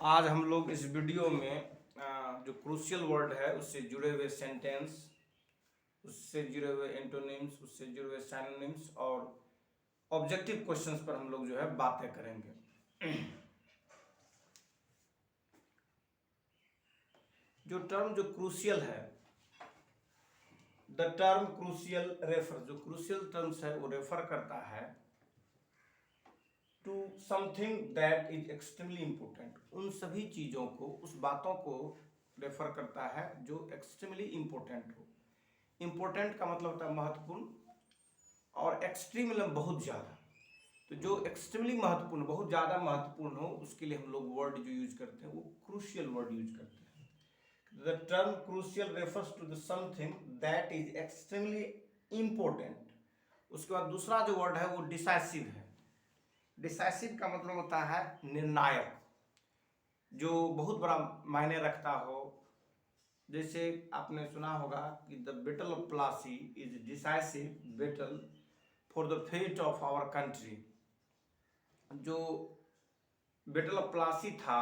आज हम लोग इस वीडियो में जो क्रूशियल वर्ड है उससे जुड़े हुए सेंटेंस, उससे जुड़े हुए एंटोनिम्स, उससे जुड़े हुए सिनोनिम्स और ऑब्जेक्टिव क्वेश्चंस पर हम लोग जो है बातें करेंगे। जो टर्म जो क्रूशियल है, द टर्म क्रूशियल रेफर, जो क्रूशियल टर्म्स है वो रेफर करता है to something that is extremely important. उन सभी चीजों को, उस बातों को रेफर करता है जो एक्सट्रीमली इंपॉर्टेंट हो। इंपॉर्टेंट का मतलब होता है महत्वपूर्ण, और एक्सट्रीम मतलब बहुत ज्यादा। तो जो एक्सट्रीमली महत्वपूर्ण, बहुत ज्यादा महत्वपूर्ण हो, उसके लिए हम लोग वर्ड जो यूज करते हैं वो क्रूशियल वर्ड यूज करते हैं। The term crucial refers to the something that is extremely important. उसके बाद दूसरा जो वर्ड है वो डिसाइसिव है। डिसाइसिव का मतलब होता है निर्णायक, जो बहुत बड़ा मायने रखता हो। जैसे आपने सुना होगा कि the battle of Plassey is decisive battle for the fate of our country. जो बैटल ऑफ प्लासी था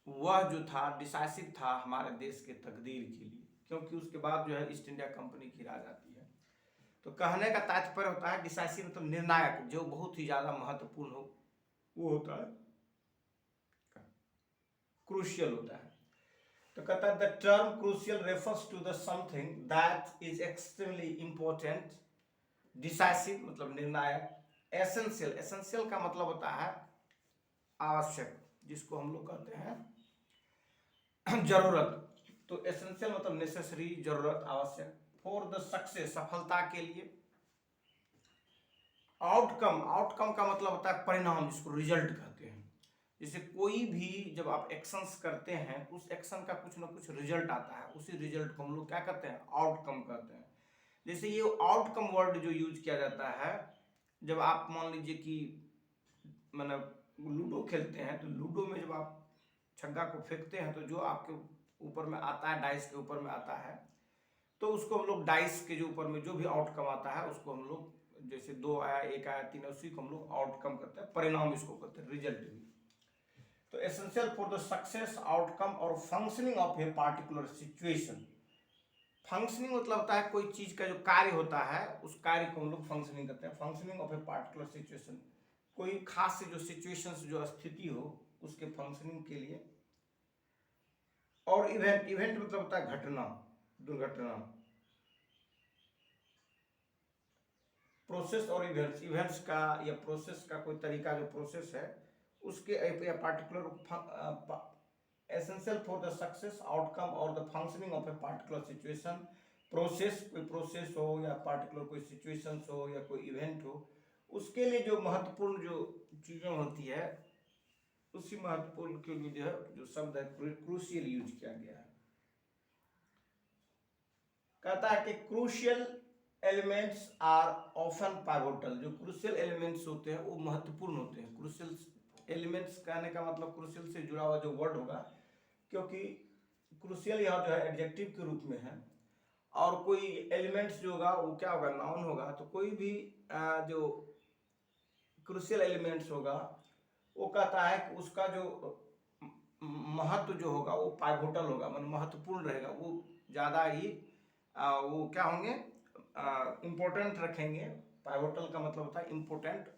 वह जो था डिसाइसिव था हमारे देश के तकदीर के लिए, क्योंकि उसके बाद जो है ईस्ट इंडिया कंपनी गिरा जाती है। तो कहने का तात्पर्य होता है डिसाइसिव मतलब निर्णायक, जो बहुत ही ज्यादा महत्वपूर्ण हो वो होता है क्रूशियल होता है। तो कहता है the term crucial refers to the something that is extremely important. Decisive मतलब निर्णायक। एसेंशियल, एसेंशियल का मतलब होता है आवश्यक, जिसको हम लोग कहते हैं जरूरत। तो एसेंशियल मतलब नेसेसरी, जरूरत, आवश्यक। फॉर द सक्सेस, सफलता के लिए। आउटकम, आउटकम का मतलब होता है परिणाम, जिसको रिजल्ट कहते हैं। जैसे कोई भी जब आप एक्शंस करते हैं उस एक्शन का कुछ ना कुछ रिजल्ट आता है, उसी रिजल्ट को हम लोग क्या कहते हैं, आउटकम कहते हैं। जैसे ये आउटकम वर्ड जो यूज किया जाता है, जब आप मान लीजिए कि मतलब लूडो खेलते हैं, तो लूडो में जब आप छक्का को फेंकते हैं तो जो आपके ऊपर में आता है, डाइस के ऊपर में आता है, तो उसको हम लोग डाइस के जो ऊपर में जो भी आउटकम आता है उसको हम लोग, जैसे 2 आया, 1 आया, 3, उसी को हम लोग आउटकम करते हैं, परिणाम इसको कहते हैं, रिजल्ट भी। तो essential for the success, outcome और functioning of a particular situation. Functioning मतलब होता है कोई चीज का जो कार्य होता है उस कार्य को हम लोग फंक्शनिंग करते हैं। Functioning of a particular situation, कोई खास से जो सिचुएशन, जो स्थिति हो उसके फंक्शनिंग के लिए। और इवेंट, इवेंट मतलब होता है घटना, दुर्घटना। प्रोसेस और इवेंट्स, इवेंट्स का या प्रोसेस का कोई तरीका, जो प्रोसेस है उसके या particular essential for the success, outcome और the functioning of a particular situation. Process, कोई प्रोसेस हो या पार्टिकुलर कोई सिचुएशन हो या कोई इवेंट हो, उसके लिए जो महत्वपूर्ण जो चीजें होती है, उसी महत्वपूर्ण के लिए जो है जो शब्द है क्रूशियल यूज किया गया है। कहता है कि crucial elements are often pivotal. जो क्रूशियल एलिमेंट्स होते हैं वो महत्वपूर्ण होते हैं। क्रूशियल एलिमेंट्स कहने का मतलब क्रूशियल से जुड़ा हुआ जो वर्ड होगा, क्योंकि क्रूशियल यहाँ जो है एडजेक्टिव के रूप में है, और कोई एलिमेंट्स जो होगा वो क्या होगा, नाउन होगा। तो कोई भी जो क्रूशियल एलिमेंट्स होगा वो कहता है कि उसका जो महत्व जो होगा वो पाइवोटल होगा, मतलब महत्वपूर्ण रहेगा, वो ज्यादा ही वो क्या होंगे, इंपॉर्टेंट रखेंगे। पाइवोटल का मतलब होता है इंपॉर्टेंट,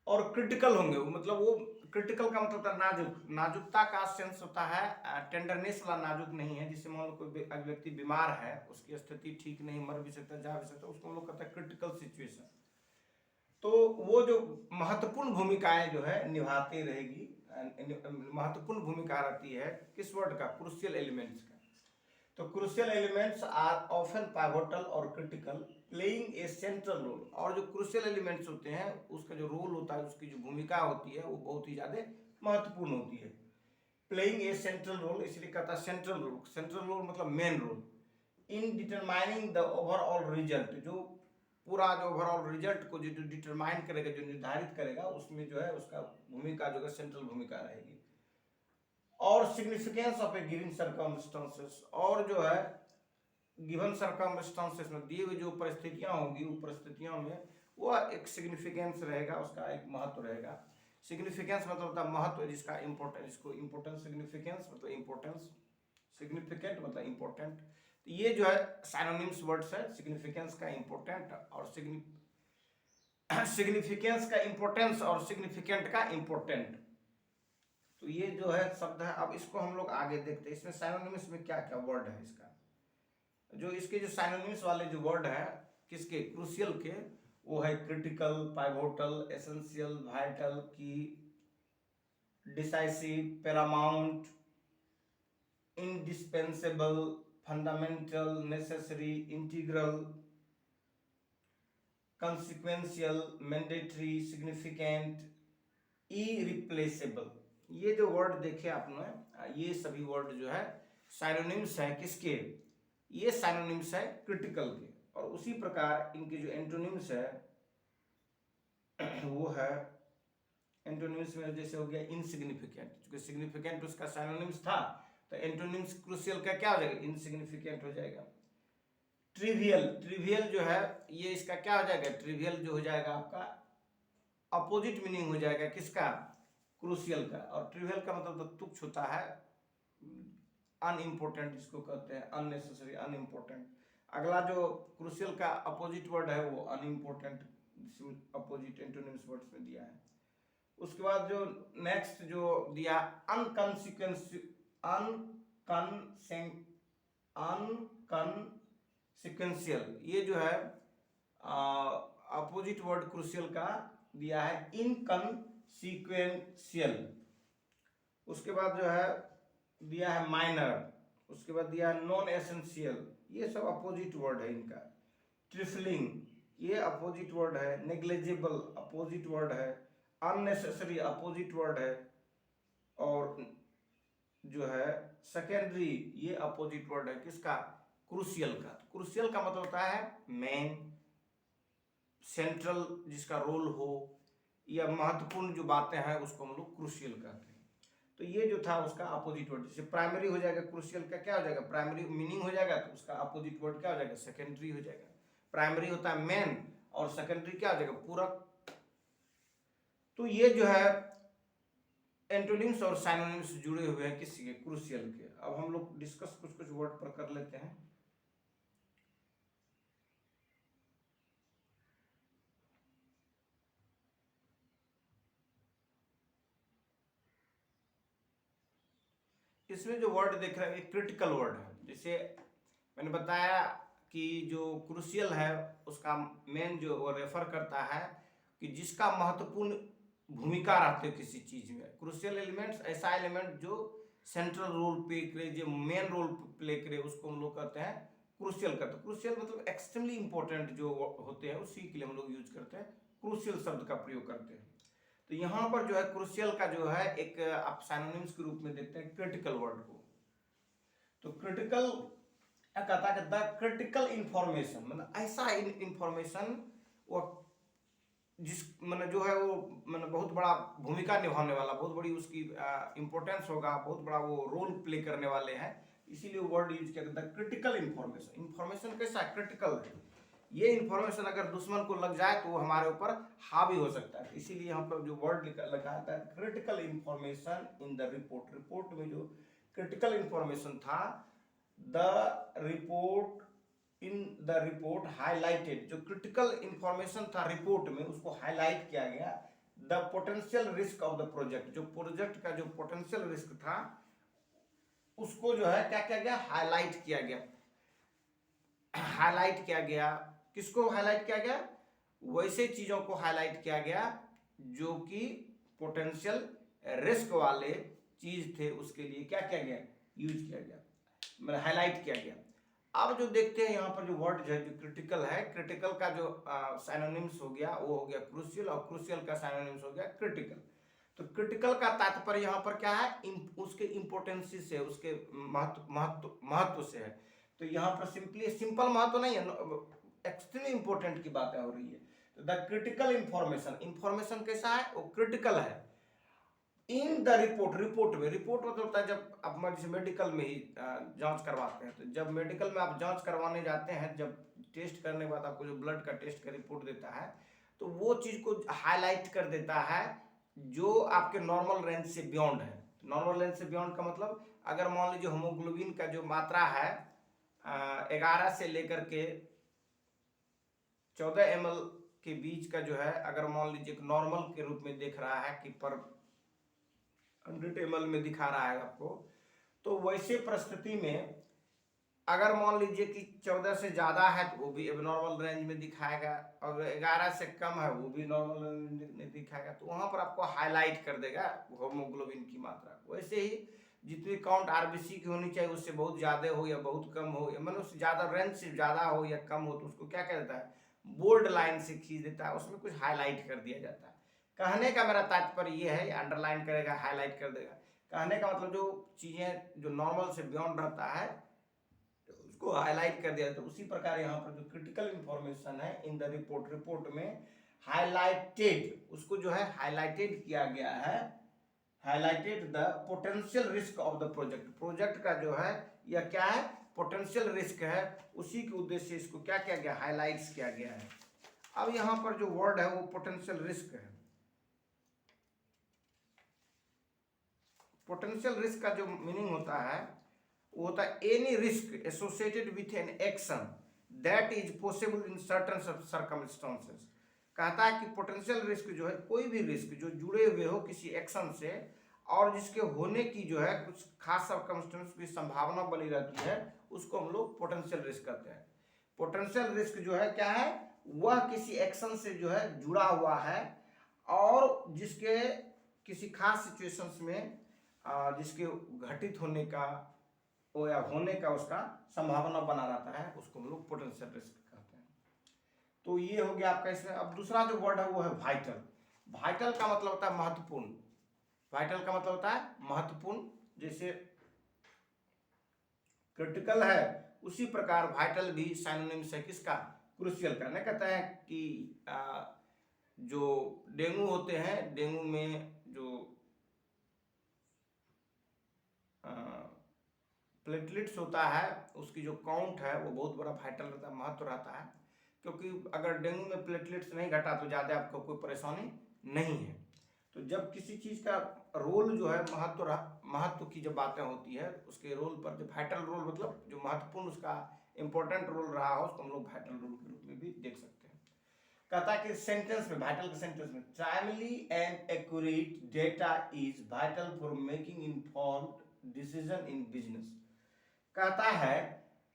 और क्रिटिकल होंगे। मतलब वो क्रिटिकल का मतलब होता है नाजुक, नाजुकता का सेंस होता है, टेंडरनेस वाला नाजुक नहीं है। जिससे मान लो कोई व्यक्ति बीमार है, उसकी स्थिति ठीक नहीं, मर भी सकता है, जा भी सकता है, उसको हम लोग कहते हैं क्रिटिकल सिचुएशन। तो वो जो महत्वपूर्ण भूमिकाएं जो है निभाती रहेगी, महत्वपूर्ण भूमिका रहती है किस वर्ड का, क्रूशियल एलिमेंट्स का। तो crucial elements are often pivotal और critical, playing a central role. और जो क्रूशियल एलिमेंट्स होते हैं उसका जो रोल होता है, उसकी जो भूमिका होती है वो बहुत ही ज्यादा महत्वपूर्ण होती है। प्लेइंग ए सेंट्रल रोल इसलिए कहता है सेंट्रल रोल। सेंट्रल रोल मतलब main role in determining the overall result. जो पूरा जो ओवरऑल रिजल्ट को जो डिटरमाइन करेगा, जो निर्धारित करेगा, उसमें जो है उसका भूमिका जो है सेंट्रल भूमिका रहेगी। और significance of A given circumstances, और जो है गिवन सर्कमस्टांसेस में दिए हुए जो परिस्थितियां होंगी, उन परिस्थितियों में वो एक सिग्निफिकेंस रहेगा, उसका एक महत्व रहेगा। सिग्निफिकेंस मतलब होता है महत्व, जिसका इम्पोर्टेंस, इसको इम्पोर्टेंस सिग्निफिकेंस मतलब इम्पोर्टेंस, सिग्निफिकेंट मतलब इम्पोर्टेंट। तो ये जो है साइनोनिम्स वर्ड्स है, सिग्निफिकेंस का इम्पोर्टेंट और सिग्निफिकेंस का इम्पोर्टेंस और सिग्निफिकेंट का इम्पोर्टेंट। तो ये जो है शब्द है। अब इसको हम लोग आगे देखते हैं, इसमें साइनोनिम्स में क्या क्या वर्ड है। इसका जो इसके जो साइनोनिम्स वाले जो वर्ड है किसके, क्रूशियल के, वो है क्रिटिकल, पाइवोटल, एसेंशियल, वाइटल, की, decisive, Paramount, indispensable, fundamental, necessary, integral, कंसिक्वेंशियल, mandatory, significant, irreplaceable. ये जो वर्ड देखे आपने, ये सभी वर्ड जो है साइनोनिम्स है किसके, ये साइनोनिम्स है क्रिटिकल के। और उसी प्रकार इनके जो एंटोनिम्स है वो है, एंटोनिम्स में जैसे हो गया इनसिग्निफिकेंट, क्योंकि सिग्निफिकेंट उसका साइनोनिम्स था, तो एंटोनिम्स क्रूशियल का क्या हो जाएगा, इनसिग्निफिकेंट हो जाएगा। ट्रिवियल, ट्रिवियल जो है ये इसका क्या हो जाएगा, ट्रिवियल जो हो जाएगा आपका अपोजिट मीनिंग हो जाएगा किसका, क्रूशियल का। और ट्रिवियल का मतलब तो तुच्छ होता है, अनइम्पोर्टेंट जिसको कहते हैं, अननेसेसरी, अनइम्पोर्टेंट। अगला जो क्रूशियल का अपोजिट वर्ड है वो अनइम्पोर्टेंट, अपोजिट एंटोनिम्स वर्ड्स में दिया है। उसके बाद जो नेक्स्ट जो दिया अनकंसिक्वेंशियल, ये जो है अपोजिट वर्ड क्रूशियल का दिया है इनकंसिक्वेंशियल। उसके बाद जो है दिया है माइनर, उसके बाद दिया है नॉन एसेंशियल, ये सब अपोजिट वर्ड है इनका। ट्रिफलिंग ये अपोजिट वर्ड है, नेग्लिजिबल अपोजिट वर्ड है, अननेसेसरी अपोजिट वर्ड है, और जो है सेकेंडरी ये अपोजिट वर्ड है किसका, क्रूशियल का। क्रूशियल का मतलब होता है मेन, सेंट्रल जिसका रोल हो, या महत्वपूर्ण जो बातें हैं उसको हम लोग क्रूशियल कहते हैं। तो ये जो था उसका अपोजिट वर्ड, जैसे प्राइमरी हो जाएगा क्रूशियल का क्या हो जाएगा, प्राइमरी मीनिंग हो जाएगा, तो उसका अपोजिट वर्ड क्या हो जाएगा, सेकेंडरी हो जाएगा। प्राइमरी होता है मेन और सेकेंडरी क्या हो जाएगा, पूरक। तो ये जो है एंटोनिम्स और साइनोनिम्स जुड़े हुए हैं किसी के, क्रूशियल के। अब हम लोग डिस्कस कुछ कुछ वर्ड पर कर लेते हैं। इसमें जो वर्ड देख रहे हैं क्रिटिकल वर्ड है। जैसे मैंने बताया कि जो क्रूशियल है उसका मेन जो वो रेफर करता है कि जिसका महत्वपूर्ण भूमिका रहती है किसी चीज में। क्रूशियल एलिमेंट्स ऐसा एलिमेंट जो सेंट्रल रोल प्ले करे, जो मेन रोल प्ले करे, उसको हम लोग कहते हैं क्रूशियल का। तो क्रूशियल मतलब एक्सट्रीमली इंपॉर्टेंट जो होते हैं उसी के लिए हम लोग यूज करते हैं, क्रूशियल शब्द का प्रयोग करते हैं। तो यहाँ पर जो है क्रूशियल का जो है एक आप साइनोनिम्स के रूप में देखते हैं क्रिटिकल वर्ड को। तो क्रिटिकल कहता है द क्रिटिकल इंफॉर्मेशन, मतलब ऐसा इंफॉर्मेशन वो जिस मतलब जो है वो मतलब बहुत बड़ा भूमिका निभाने वाला, बहुत बड़ी उसकी इंपॉर्टेंस होगा, बहुत बड़ा वो रोल प्ले करने वाले हैं, इसीलिए वर्ड यूज किया द क्रिटिकल इंफॉर्मेशन। इंफॉर्मेशन कैसा क्रिटिकल है, ये इंफॉर्मेशन अगर दुश्मन को लग जाए तो वो हमारे ऊपर हावी हो सकता है। इसीलिए यहाँ पर जो वर्ड लिखा है critical information in the report. Report में जो क्रिटिकल इंफॉर्मेशन था, the report in the report highlighted, जो क्रिटिकल इंफॉर्मेशन था रिपोर्ट में उसको हाईलाइट किया गया। The potential risk of the project, जो प्रोजेक्ट का जो पोटेंशियल रिस्क था उसको जो है क्या किया गया, हाईलाइट किया गया। हाईलाइट किया गया, किसको हाईलाइट किया गया, वैसे चीजों को हाईलाइट किया गया जो कि पोटेंशियल रिस्क वाले चीज थे, उसके लिए क्या किया गया, यूज किया गया, मतलब हाईलाइट किया गया। अब जो देखते हैं यहाँ पर जो वर्ड जो क्रिटिकल है, क्रिटिकल का जो साइनोनिम्स हो गया वो हो गया क्रूशियल, और क्रूशियल का साइनोनिम्स हो गया क्रिटिकल। तो क्रिटिकल का तात्पर्य यहाँ पर क्या है, उसके इंपोर्टेंस से, उसके महत्व से है। तो यहाँ पर सिंपल महत्व नहीं है, एक्सट्रीमली इंपॉर्टेंट की बातें हो रही है। तो द क्रिटिकल इंफॉर्मेशन कैसा है, वो क्रिटिकल है इन द रिपोर्ट। रिपोर्ट में, रिपोर्ट मतलब होता है जब आप जैसे मेडिकल में ही जांच करवाते हैं, तो जब मेडिकल में आप जांच करवाने जाते हैं, जब टेस्ट करने के बाद आपको जो ब्लड का टेस्ट का रिपोर्ट देता है, तो वो चीज को हाईलाइट कर देता है जो आपके नॉर्मल रेंज से बियॉन्ड है। नॉर्मल रेंज से बियॉन्ड का मतलब अगर मान लीजिए होमोग्लोबिन का जो मात्रा है 11 से लेकर के 14 ml के बीच का जो है, अगर मान लीजिए नॉर्मल के रूप में देख रहा है कि पर 100 ml में दिखा रहा है आपको, तो वैसे परिस्थिति में अगर मान लीजिए कि 14 से ज़्यादा है तो वो भी एबनॉर्मल रेंज में दिखाएगा, और 11 से कम है वो भी नॉर्मल रेंज में दिखाएगा। तो वहाँ पर आपको हाईलाइट कर देगा होमोग्लोबिन की मात्रा। वैसे ही जितनी काउंट आरबीसी की होनी चाहिए उससे बहुत ज़्यादा हो या बहुत कम हो, या मतलब उससे ज़्यादा रेंज से ज़्यादा हो या कम हो, तो उसको क्या कह देता है, बोल्ड लाइन से खींच देता है, उसमें कुछ हाईलाइट कर दिया जाता है। कहने का मेरा तात्पर्य ये है, अंडरलाइन करेगा, हाईलाइट कर देगा। कहने का मतलब जो चीज़ें जो नॉर्मल से बियॉन्ड रहता है उसको हाईलाइट कर दिया। तो उसी प्रकार यहाँ पर जो क्रिटिकल इंफॉर्मेशन है इन द रिपोर्ट में हाईलाइटेड, उसको जो है हाईलाइटेड किया गया है, highlighted the potential risk of the project का जो है यह क्या है, पोटेंशियल रिस्क है, उसी के उद्देश्य से इसको क्या किया गया, हाईलाइट्स किया गया है। अब यहाँ पर जो वर्ड है वो पोटेंशियल रिस्क है। पोटेंशियल रिस्क का जो मीनिंग होता है वो होता है any risk associated with an action that is possible in certain circumstances. कहता है कि पोटेंशियल रिस्क जो है कोई भी रिस्क जो जुड़े हुए हो किसी एक्शन से और जिसके होने की जो है कुछ खास सर्कमस्टेंस की संभावना बनी रहती है, उसको हम लोग पोटेंशियल रिस्क कहते हैं। पोटेंशियल रिस्क जो है क्या है, वह किसी एक्शन से जो है जुड़ा हुआ है और जिसके किसी खास सिचुएशंस में जिसके घटित होने का या होने का उसका संभावना बना रहता है, उसको हम लोग पोटेंशियल रिस्क कहते हैं। तो ये हो गया आपका इसमें। अब दूसरा जो वर्ड है वो है वाइटल। वाइटल का मतलब होता है महत्वपूर्ण। वाइटल का मतलब होता है महत्वपूर्ण। जैसे क्रिटिकल है उसी प्रकार वाइटल भी साइनोनिम्स है किसका, क्रूशियल का। नहीं कहता है कि जो डेंगू होते हैं, डेंगू में जो प्लेटलेट्स होता है उसकी जो काउंट है वो बहुत बड़ा वाइटल रहता है, महत्व रहता है। क्योंकि अगर डेंगू में प्लेटलेट्स नहीं घटा तो ज़्यादा आपको कोई परेशानी नहीं है। तो जब किसी चीज़ का रोल जो है महत्व की जब बातें होती है उसके रोल पर, जो वाइटल रोल मतलब जो महत्वपूर्ण उसका इंपॉर्टेंट रोल रहा हो उसको हम लोग वाइटल रोल के रूप में भी देख सकते हैं। कहता है कि सेंटेंस में, वाइटल के सेंटेंस में, timely and accurate data is vital for making informed decision in business. कहता है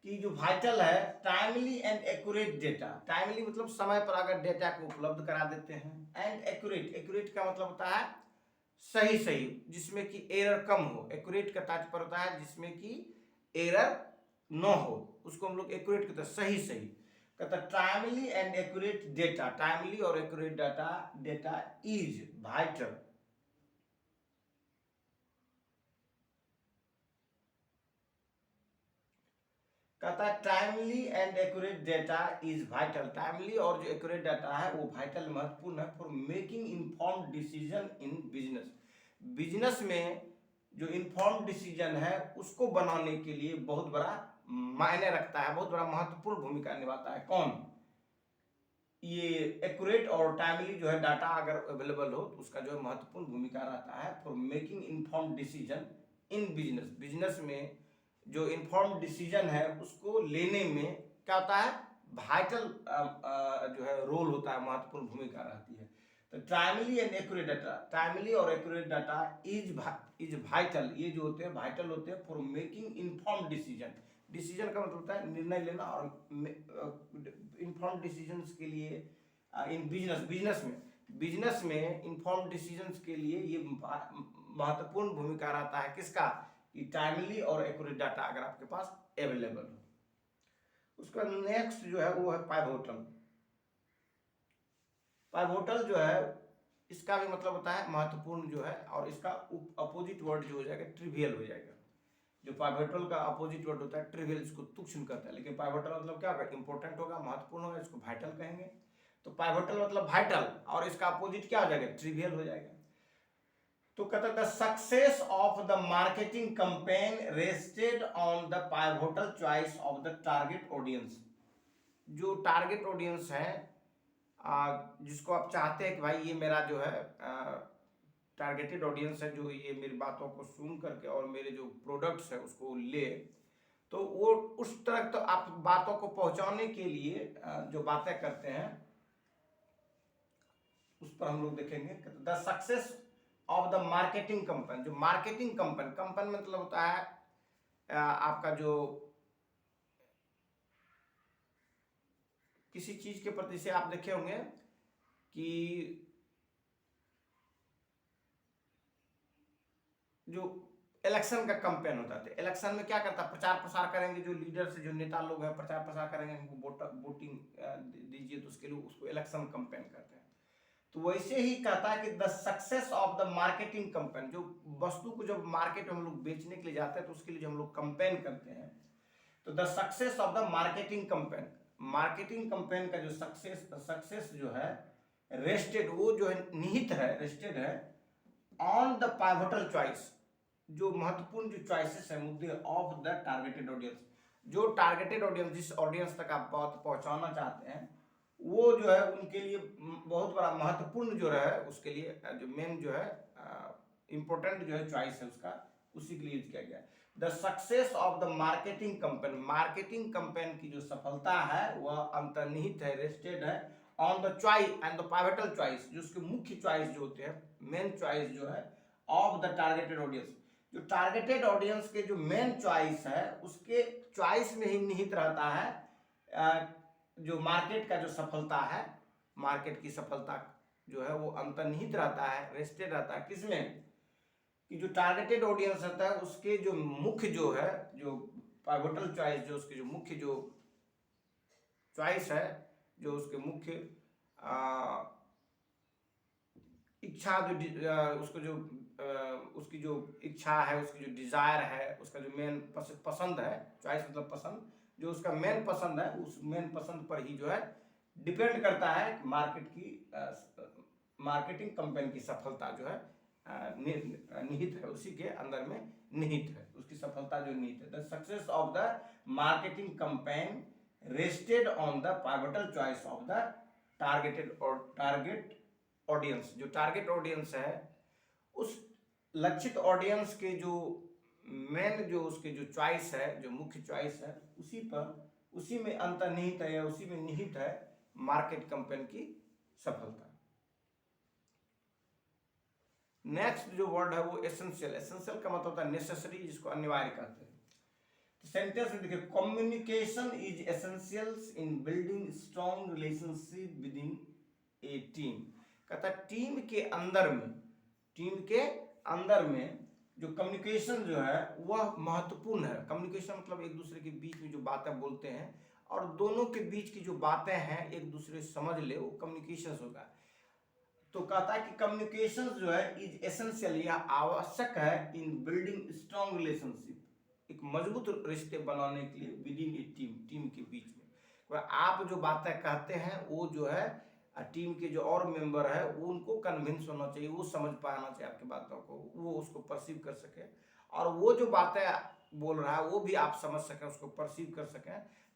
कि जो वाइटल है timely and accurate data, timely मतलब समय पर अगर डेटा को उपलब्ध करा देते हैं, एंड एक्यूरेट, एक्यूरेट का मतलब होता है सही सही, जिसमें कि एरर कम हो। एक्यूरेट का तात्पर्य होता है जिसमें कि एरर न हो, उसको हम लोग एक्यूरेट कहते हैं, सही सही। कहता है timely and accurate data, timely और एक्यूरेट डेटा इज वाइटल। कहता है timely and accurate data is vital. Timely और जो एक्यूरेट डाटा है वो वाइटल, महत्वपूर्ण है for making informed decision in business. Business में जो इन्फॉर्म्ड डिसीजन है उसको बनाने के लिए बहुत बड़ा मायने रखता है, बहुत बड़ा महत्वपूर्ण भूमिका निभाता है। कौन? ये एक्यूरेट और टाइमली जो है डाटा अगर अवेलेबल हो तो उसका जो है महत्वपूर्ण भूमिका रहता है for making informed decision in business. Business में जो इन्फॉर्म्ड डिसीजन है उसको लेने में क्या होता है, वाइटल जो है रोल होता है, महत्वपूर्ण भूमिका रहती है। तो timely and accurate data, timely और एक्यूरेट डाटा इज वाइटल, ये जो होते हैं वाइटल होते हैं for making informed decision. Decision का मतलब होता है निर्णय लेना, और इन्फॉर्म्ड डिसीजंस के लिए इन बिजनेस में इन्फॉर्म्ड डिसीजंस के लिए ये महत्वपूर्ण भूमिका रहता है किसका, कि टाइमली और एक्यूरेट डाटा अगर आपके पास अवेलेबल हो। उसका नेक्स्ट जो है वो है पाइवोटल। पाइवोटल जो है इसका भी मतलब होता है महत्वपूर्ण जो है, और इसका अपोजिट वर्ड जो हो जाएगा ट्रिवियल हो जाएगा। जो पाइवोटल का अपोजिट वर्ड होता है ट्रिवियल, इसको तुच्छ कहता है। लेकिन पाइवोटल मतलब क्या होगा, इंपॉर्टेंट होगा, महत्वपूर्ण होगा, इसको वाइटल कहेंगे। तो पाइवोटल मतलब वाइटल और इसका अपोजिट क्या हो जाएगा, ट्रिवियल हो जाएगा। तो कहता है the success of the marketing campaign rested on the pivotal choice of the target audience. जो टारगेट ऑडियंस है जिसको आप चाहते हैं कि भाई ये मेरा जो है टारगेटेड ऑडियंस है जो ये मेरी बातों को सुन करके और मेरे जो प्रोडक्ट्स है उसको ले, तो वो उस तरह तो आप बातों को पहुंचाने के लिए जो बातें करते हैं उस पर हम लोग देखेंगे। The success of the marketing company, जो मार्केटिंग कंपनी, कंपनी मतलब होता है आपका जो किसी चीज के प्रति से आप देखे होंगे कि जो इलेक्शन का कैंपेन होता है, इलेक्शन में क्या करता है, प्रचार प्रसार करेंगे, जो लीडर से जो नेता लोग हैं प्रचार प्रसार करेंगे, उनको वोटिंग दीजिए, तो उसके लिए उसको इलेक्शन कैंपेन करते हैं। तो वैसे ही कहता है कि the success of the marketing campaign, जो वस्तु को जब मार्केट में हम लोग बेचने के लिए जाते हैं तो उसके लिए जो हम लोग कैंपेन करते हैं, तो the success of the marketing campaign, marketing campaign का जो सक्सेस जो है रेस्टेड, वो जो है निहित है, रेस्टेड है ऑन द पाइवटल चॉइस, जो महत्वपूर्ण जो चॉइसेस है, मुद्दे ऑफ द टारगेटेड ऑडियंस, जो टारगेटेड ऑडियंस, जिस ऑडियंस तक आप बात पहुंचाना चाहते हैं, वो जो है उनके लिए बहुत बड़ा महत्वपूर्ण जो है, उसके लिए जो मेन जो है इंपॉर्टेंट जो है चॉइस है उसका, उसी के लिए यूज किया गया। The success of the marketing campaign, marketing campaign की जो सफलता है वह अंतर्निहित है, रेस्टेड है on the choice and the pivotal choice, जो उसके मुख्य चॉइस जो होते हैं, मेन चॉइस जो है ऑफ द टारगेटेड ऑडियंस, जो टारगेटेड ऑडियंस के जो मेन चॉइस है उसके चॉइस में ही निहित रहता है जो मार्केट का जो सफलता है, मार्केट की सफलता जो है वो अंतर्निहित रहता है, रेस्टेड रहता है किसमें, कि जो टारगेटेड ऑडियंस रहता है उसके जो मुख्य जो है, जो पाइवटल चॉइस, जो उसके जो मुख्य जो चॉइस है, जो उसके मुख्य इच्छा, जो उसको जो उसकी जो इच्छा है, उसकी जो डिजायर है, उसका जो मेन पसंद है, चॉइस मतलब पसंद, जो उसका मेन पसंद है, उस मेन पसंद पर ही जो है डिपेंड करता है मार्केट की मार्केटिंग कंपनी की सफलता जो है निहित है, उसी के अंदर में निहित है, उसकी सफलता जो निहित है। The success of the marketing campaign rested on the pivotal choice of the targeted और टारगेट ऑडियंस, जो टारगेट ऑडियंस है उस लक्षित ऑडियंस के जो मेन जो उसके जो चॉइस है, जो मुख्य चॉइस है, उसी पर, उसी में अंतर्निहित है या उसी में निहित है मार्केट कंपनी की सफलता। नेक्स्ट जो वर्ड है वो एसेंशियल, एसेंशियल का मतलब होता है नेसेसरी, जिसको अनिवार्य कहते हैं। तो सेंटेंस में देखिए, communication is essentials in building strong relationship with in A team, कहता है टीम के अंदर में, टीम के अंदर में जो कम्युनिकेशन जो है वह महत्वपूर्ण है। कम्युनिकेशन मतलब एक दूसरे के बीच में जो बातें बोलते हैं और दोनों के बीच की जो बातें हैं एक दूसरे समझ ले, वो कम्युनिकेशन होगा। तो कहता है कि कम्युनिकेशन जो है इज एसेंशियल, यह आवश्यक है इन बिल्डिंग स्ट्रॉन्ग रिलेशनशिप, एक मजबूत रिश्ते बनाने के लिए with in A team, team के बीच में। आप जो बातें कहते हैं वो जो है टीम के जो और मेंबर है वो उनको कन्विंस होना चाहिए, वो समझ पाना चाहिए आपकी बातों को, वो उसको परसीव कर सके, और वो जो बातें बोल रहा है वो भी आप समझ सकें, उसको परसीव कर सकें।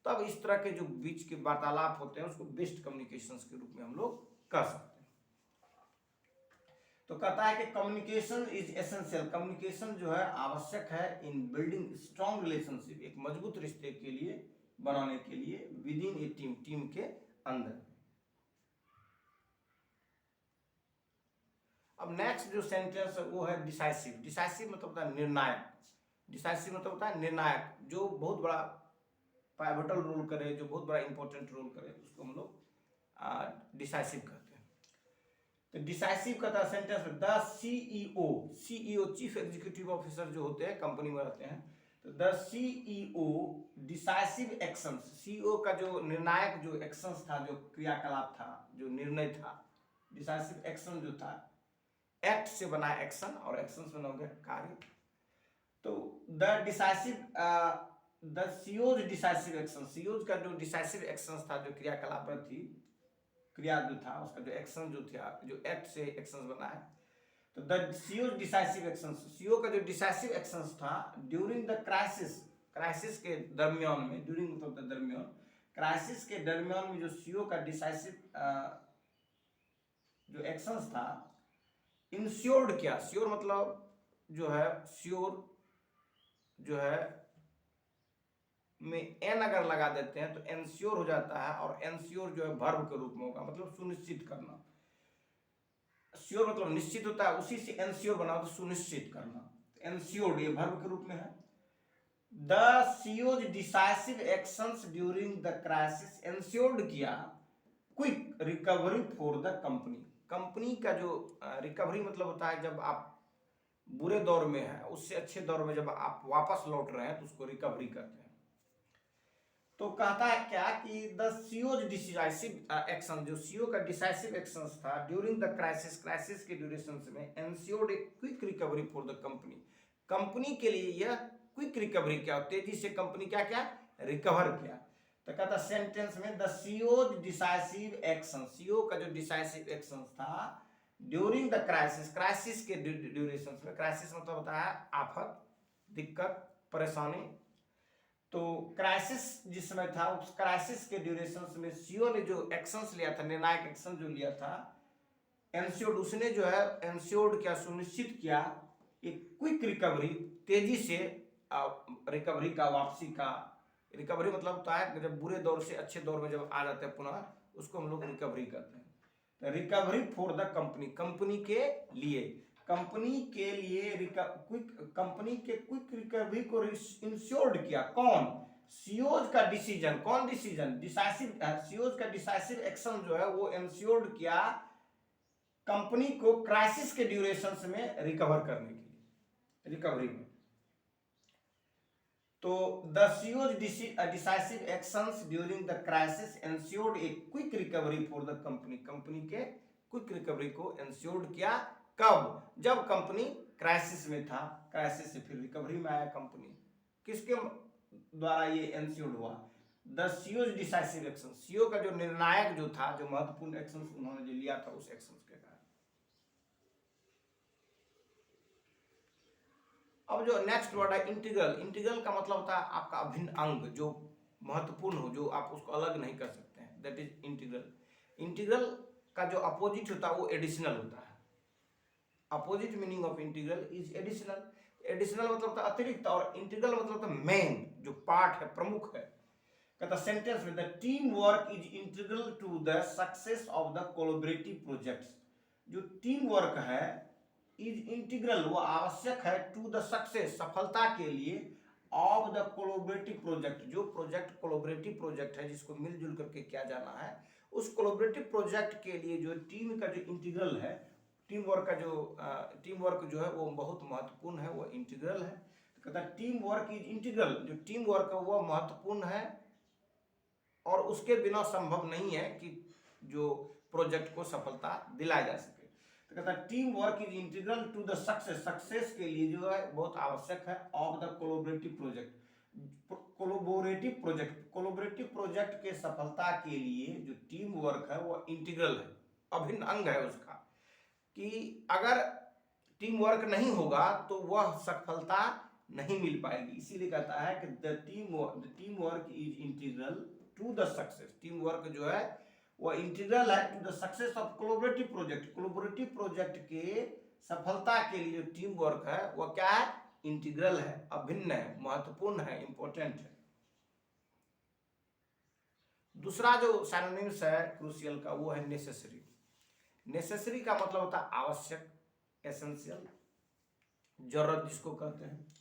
तब इस तरह के जो बीच के वार्तालाप होते हैं उसको बेस्ट कम्युनिकेशन के रूप में हम लोग कर सकते हैं। तो कहता है कि कम्युनिकेशन इज एसेंशियल, कम्युनिकेशन जो है आवश्यक है इन बिल्डिंग स्ट्रॉन्ग रिलेशनशिप, एक मजबूत रिश्ते के लिए बनाने के लिए with in A team, team के अंदर। अब नेक्स्ट जो सेंटेंस है वो है डिसाइसिव, डिसाइसिव मतलब होता है निर्णायक, डिसाइसिव मतलब होता है निर्णायक, जो बहुत बड़ा पाइवटल रोल करे, जो बहुत बड़ा इंपॉर्टेंट रोल करे, उसको हम लोग डिसाइसिव कहते हैं। तो डिसाइसिव कहता है सेंटेंस में, the CEO, CEO chief executive officer जो होते हैं कंपनी में रहते हैं, तो the CEO decisive actions, CEO का जो निर्णायक जो एक्शंस था, जो क्रियाकलाप था, जो निर्णय था, डिसाइसिव एक्शन जो था, एक्ट से बना एक्शन और एक्शन से बना हो गया कार्य। तो the decisive the CEO's decisive action, COs का जो डिसाइसिव एक्शन था, जो क्रियाकलाप थी, क्रिया जो था उसका जो एक्शन जो था, जो एक्ट से एक्शन बना है, तो the CEO's decisive action, CO का जो डिसाइसिव एक्शन था ड्यूरिंग द क्राइसिस, क्राइसिस के दरमियान में, ड्यूरिंग मतलब द दरमियान, क्राइसिस के दरमियान में जो सीओ का डिसाइसिव जो एक्शन था इंश्योर्ड क्या, श्योर मतलब जो है, श्योर जो है में एन अगर लगा देते हैं तो एंश्योर हो जाता है, और एंश्योर जो है वर्ब के रूप में होगा, मतलब सुनिश्चित करना। श्योर मतलब निश्चित होता है, उसी से एंश्योर बना तो सुनिश्चित करना। एंश्योर्ड ये वर्ब के रूप में है। The CEO's decisive actions during the crisis ensured किया quick recovery for the company. Company का जो रिकवरी मतलब होता है जब आप बुरे दौर में है उससे अच्छे दौर में जब आप वापस लौट रहे हैं तो उसको रिकवरी कहते हैं। तो कहता है क्या कि द सीओज डिसाइसिव एक्शन, जो सीओ का डिसाइसिव एक्शन था ड्यूरिंग द क्राइसिस, क्राइसिस के ड्यूरेशन में ensured a quick recovery for the company. Company के लिए यह क्विक रिकवरी क्या, तेजी से कंपनी क्या क्या रिकवर किया। तो कहता सेंटेंस में the CEO's decisive action, CO का जो डिसाइसिव एक्शन था ड्यूरिंग द क्राइसिस, क्राइसिस के ड्यूरेशन में, क्राइसिस मतलब होता है आफत, दिक्कत, परेशानी। तो क्राइसिस जिस समय था उस क्राइसिस के ड्यूरेशन में सीओ ने जो एक्शंस लिया था, निर्णायक एक्शन जो लिया था, एंश्योर्ड, उसने जो है एंश्योर्ड क्या, सुनिश्चित किया एक क्विक रिकवरी, तेजी से रिकवरी का, वापसी का। रिकवरी मतलब होता है जब बुरे दौर से अच्छे दौर में जब आ जाते हैं पुनः, उसको हम लोग रिकवरी कहते हैं। तो recovery for the company, company के लिए, कंपनी के लिए क्विक, कंपनी के क्विक रिकवरी को इंश्योर्ड किया कौन, सीओज का डिसीजन, कौन डिसीजन, डिसाइसिव, सीओज का डिसाइसिव एक्शन जो है वो इंश्योर्ड किया कंपनी को क्राइसिस के ड्यूरेशन में रिकवर करने के लिए, रिकवरी में। तो the CEO's decisive actions during the crisis insured a quick recovery for the company, company के क्विक रिकवरी को इंश्योर्ड किया कब, जब कंपनी क्राइसिस में था, क्राइसिस से फिर रिकवरी में आया कंपनी। किसके द्वारा ये इंश्योर्ड हुआ, the CEO's decisive action, CO का जो निर्णायक जो था, जो महत्वपूर्ण एक्शन उन्होंने जो लिया था उस एक्शन के कारण। अब जो नेक्स्ट वर्ड है इंटीग्रल, इंटीग्रल का मतलब होता है आपका अभिन्न अंग, जो महत्वपूर्ण हो, जो आप उसको अलग नहीं कर सकते हैं, दैट इज इंटीग्रल। इंटीग्रल का जो अपोजिट होता है वो एडिशनल होता है। Opposite meaning of integral is additional. Additional मतलब होता है अतिरिक्त, और इंटीग्रल मतलब होता है मेन, जो पार्ट है, प्रमुख है। कहता सेंटेंस में the team work is integral to the success of the collaborative projects. जो टीम वर्क है इज इंटीग्रल, वो आवश्यक है, टू द सक्सेस, सफलता के लिए, ऑफ द कोलैबोरेटिव प्रोजेक्ट, जो प्रोजेक्ट कोलैबोरेटिव प्रोजेक्ट है जिसको मिलजुल करके किया जाना है, उस कोलैबोरेटिव प्रोजेक्ट के लिए जो टीम का जो इंटीग्रल है, टीम वर्क का जो टीम वर्क जो है वो बहुत महत्वपूर्ण है, वो इंटीग्रल है। तो कहता है टीम वर्क इज इंटीग्रल, जो टीम वर्क है वो महत्वपूर्ण है और उसके बिना संभव नहीं है कि जो प्रोजेक्ट को सफलता दिलाई जा सके। तो कहता है team work is integral to the success, success के लिए जो है बहुत आवश्यक है, of the collaborative project, collaborative project, collaborative project के सफलता के लिए जो टीम वर्क है वो इंटीग्रल है, अभिन्न अंग है उसका, कि अगर टीम वर्क नहीं होगा तो वह सफलता नहीं मिल पाएगी। इसीलिए कहता है कि the team work is integral to the success, team work जो है वो इंटीग्रल है to the success of collaborative project, collaborative project के सफलता के लिए जो टीम वर्क है वो क्या है, इंटीग्रल है, अभिन्न है, महत्वपूर्ण है, इंपॉर्टेंट है। दूसरा जो सिनोनिम्स है क्रूशियल का वो है नेसेसरी। नेसेसरी का मतलब होता है आवश्यक, एसेंशियल, जरूरत जिसको कहते हैं।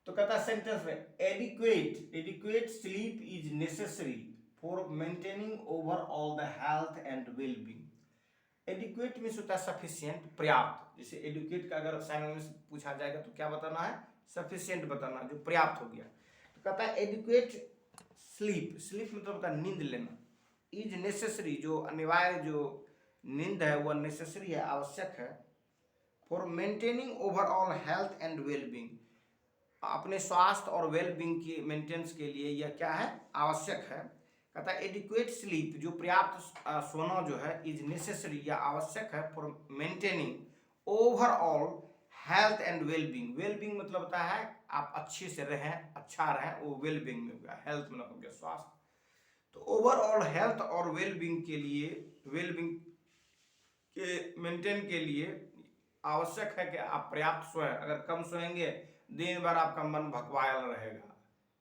तो कहता है सेंटेंस में adequate, adequate sleep is necessary for maintaining overall the health and wellbeing. Adequate means होता है सफिशिएंट, पर्याप्त। जैसे एडुकेट का अगर सिनोनिम्स पूछा जाएगा तो क्या बताना है, सफिशिएंट बताना, जो पर्याप्त हो गया। तो कहता है एडिक्वेट स्लीप, स्लीप मतलब होता है नींद लेना, इज नेसेसरी, जो अनिवार्य जो नींद है वह नेसेसरी है, आवश्यक है, for maintaining overall health and wellbeing, अपने स्वास्थ्य और वेलबींग की मेंटेनेंस के लिए यह क्या है, आवश्यक है। कहता है एडिक्वेट स्लीप, जो पर्याप्त सोना जो है, इज नेसेसरी या आवश्यक है, for maintaining overall health and wellbeing. Wellbeing मतलब होता है आप अच्छे से रहें, अच्छा रहें, वो वेलबींग में हो गया, हेल्थ मतलब हो गया स्वास्थ्य। तो ओवरऑल हेल्थ और वेलबींग के लिए, वेलबींग के मेंटेन के लिए आवश्यक है कि आप पर्याप्त सोएं। अगर कम सोएंगे दिन भर आपका मन भकवायल रहेगा,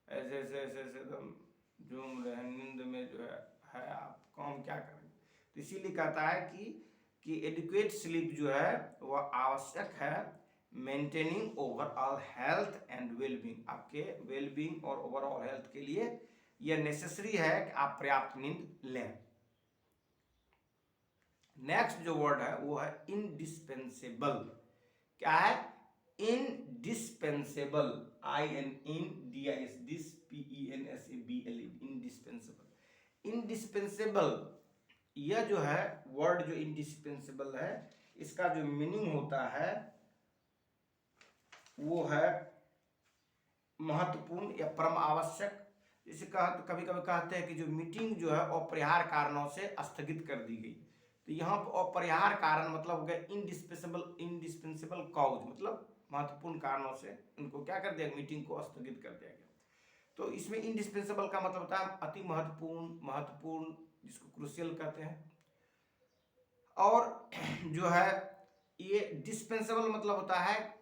ऐसे ऐसे ऐसे ऐसे एकदम झूम रहे हैं नींद में, जो है आप काम क्या करेंगे। तो इसीलिए कहता है कि एडिक्वेट स्लीप जो है वह आवश्यक है maintaining overall health and wellbeing. आपके वेलबींग और ओवरऑल हेल्थ के लिए यह नेसेसरी है कि आप पर्याप्त नींद लें। नेक्स्ट जो वर्ड है वो है इनडिस्पेंसेबल। क्या है? Indispensable, INDIS, dis PENSABLE, indispensable. Indispensable यह जो है वर्ड जो इनडिस्पेंसेबल है, इसका जो मीनिंग होता है वो है महत्वपूर्ण या परम आवश्यक। जैसे कभी कभी कहते हैं कि जो मीटिंग जो है अपरिहार्य कारणों से स्थगित कर दी गई, तो यहाँ पर अपरिहार्य कारण मतलब हो गया इनडिस्पेंसेबल कॉज, मतलब महत्वपूर्ण कारणों से उनको क्या कर दिया, मीटिंग को स्थगित कर दिया गया। तो इसमें इनडिस्पेंसेबल का मतलब होता है अति महत्वपूर्ण, जिसको क्रूशियल कहते हैं। और जो है ये डिस्पेंसेबल मतलब होता है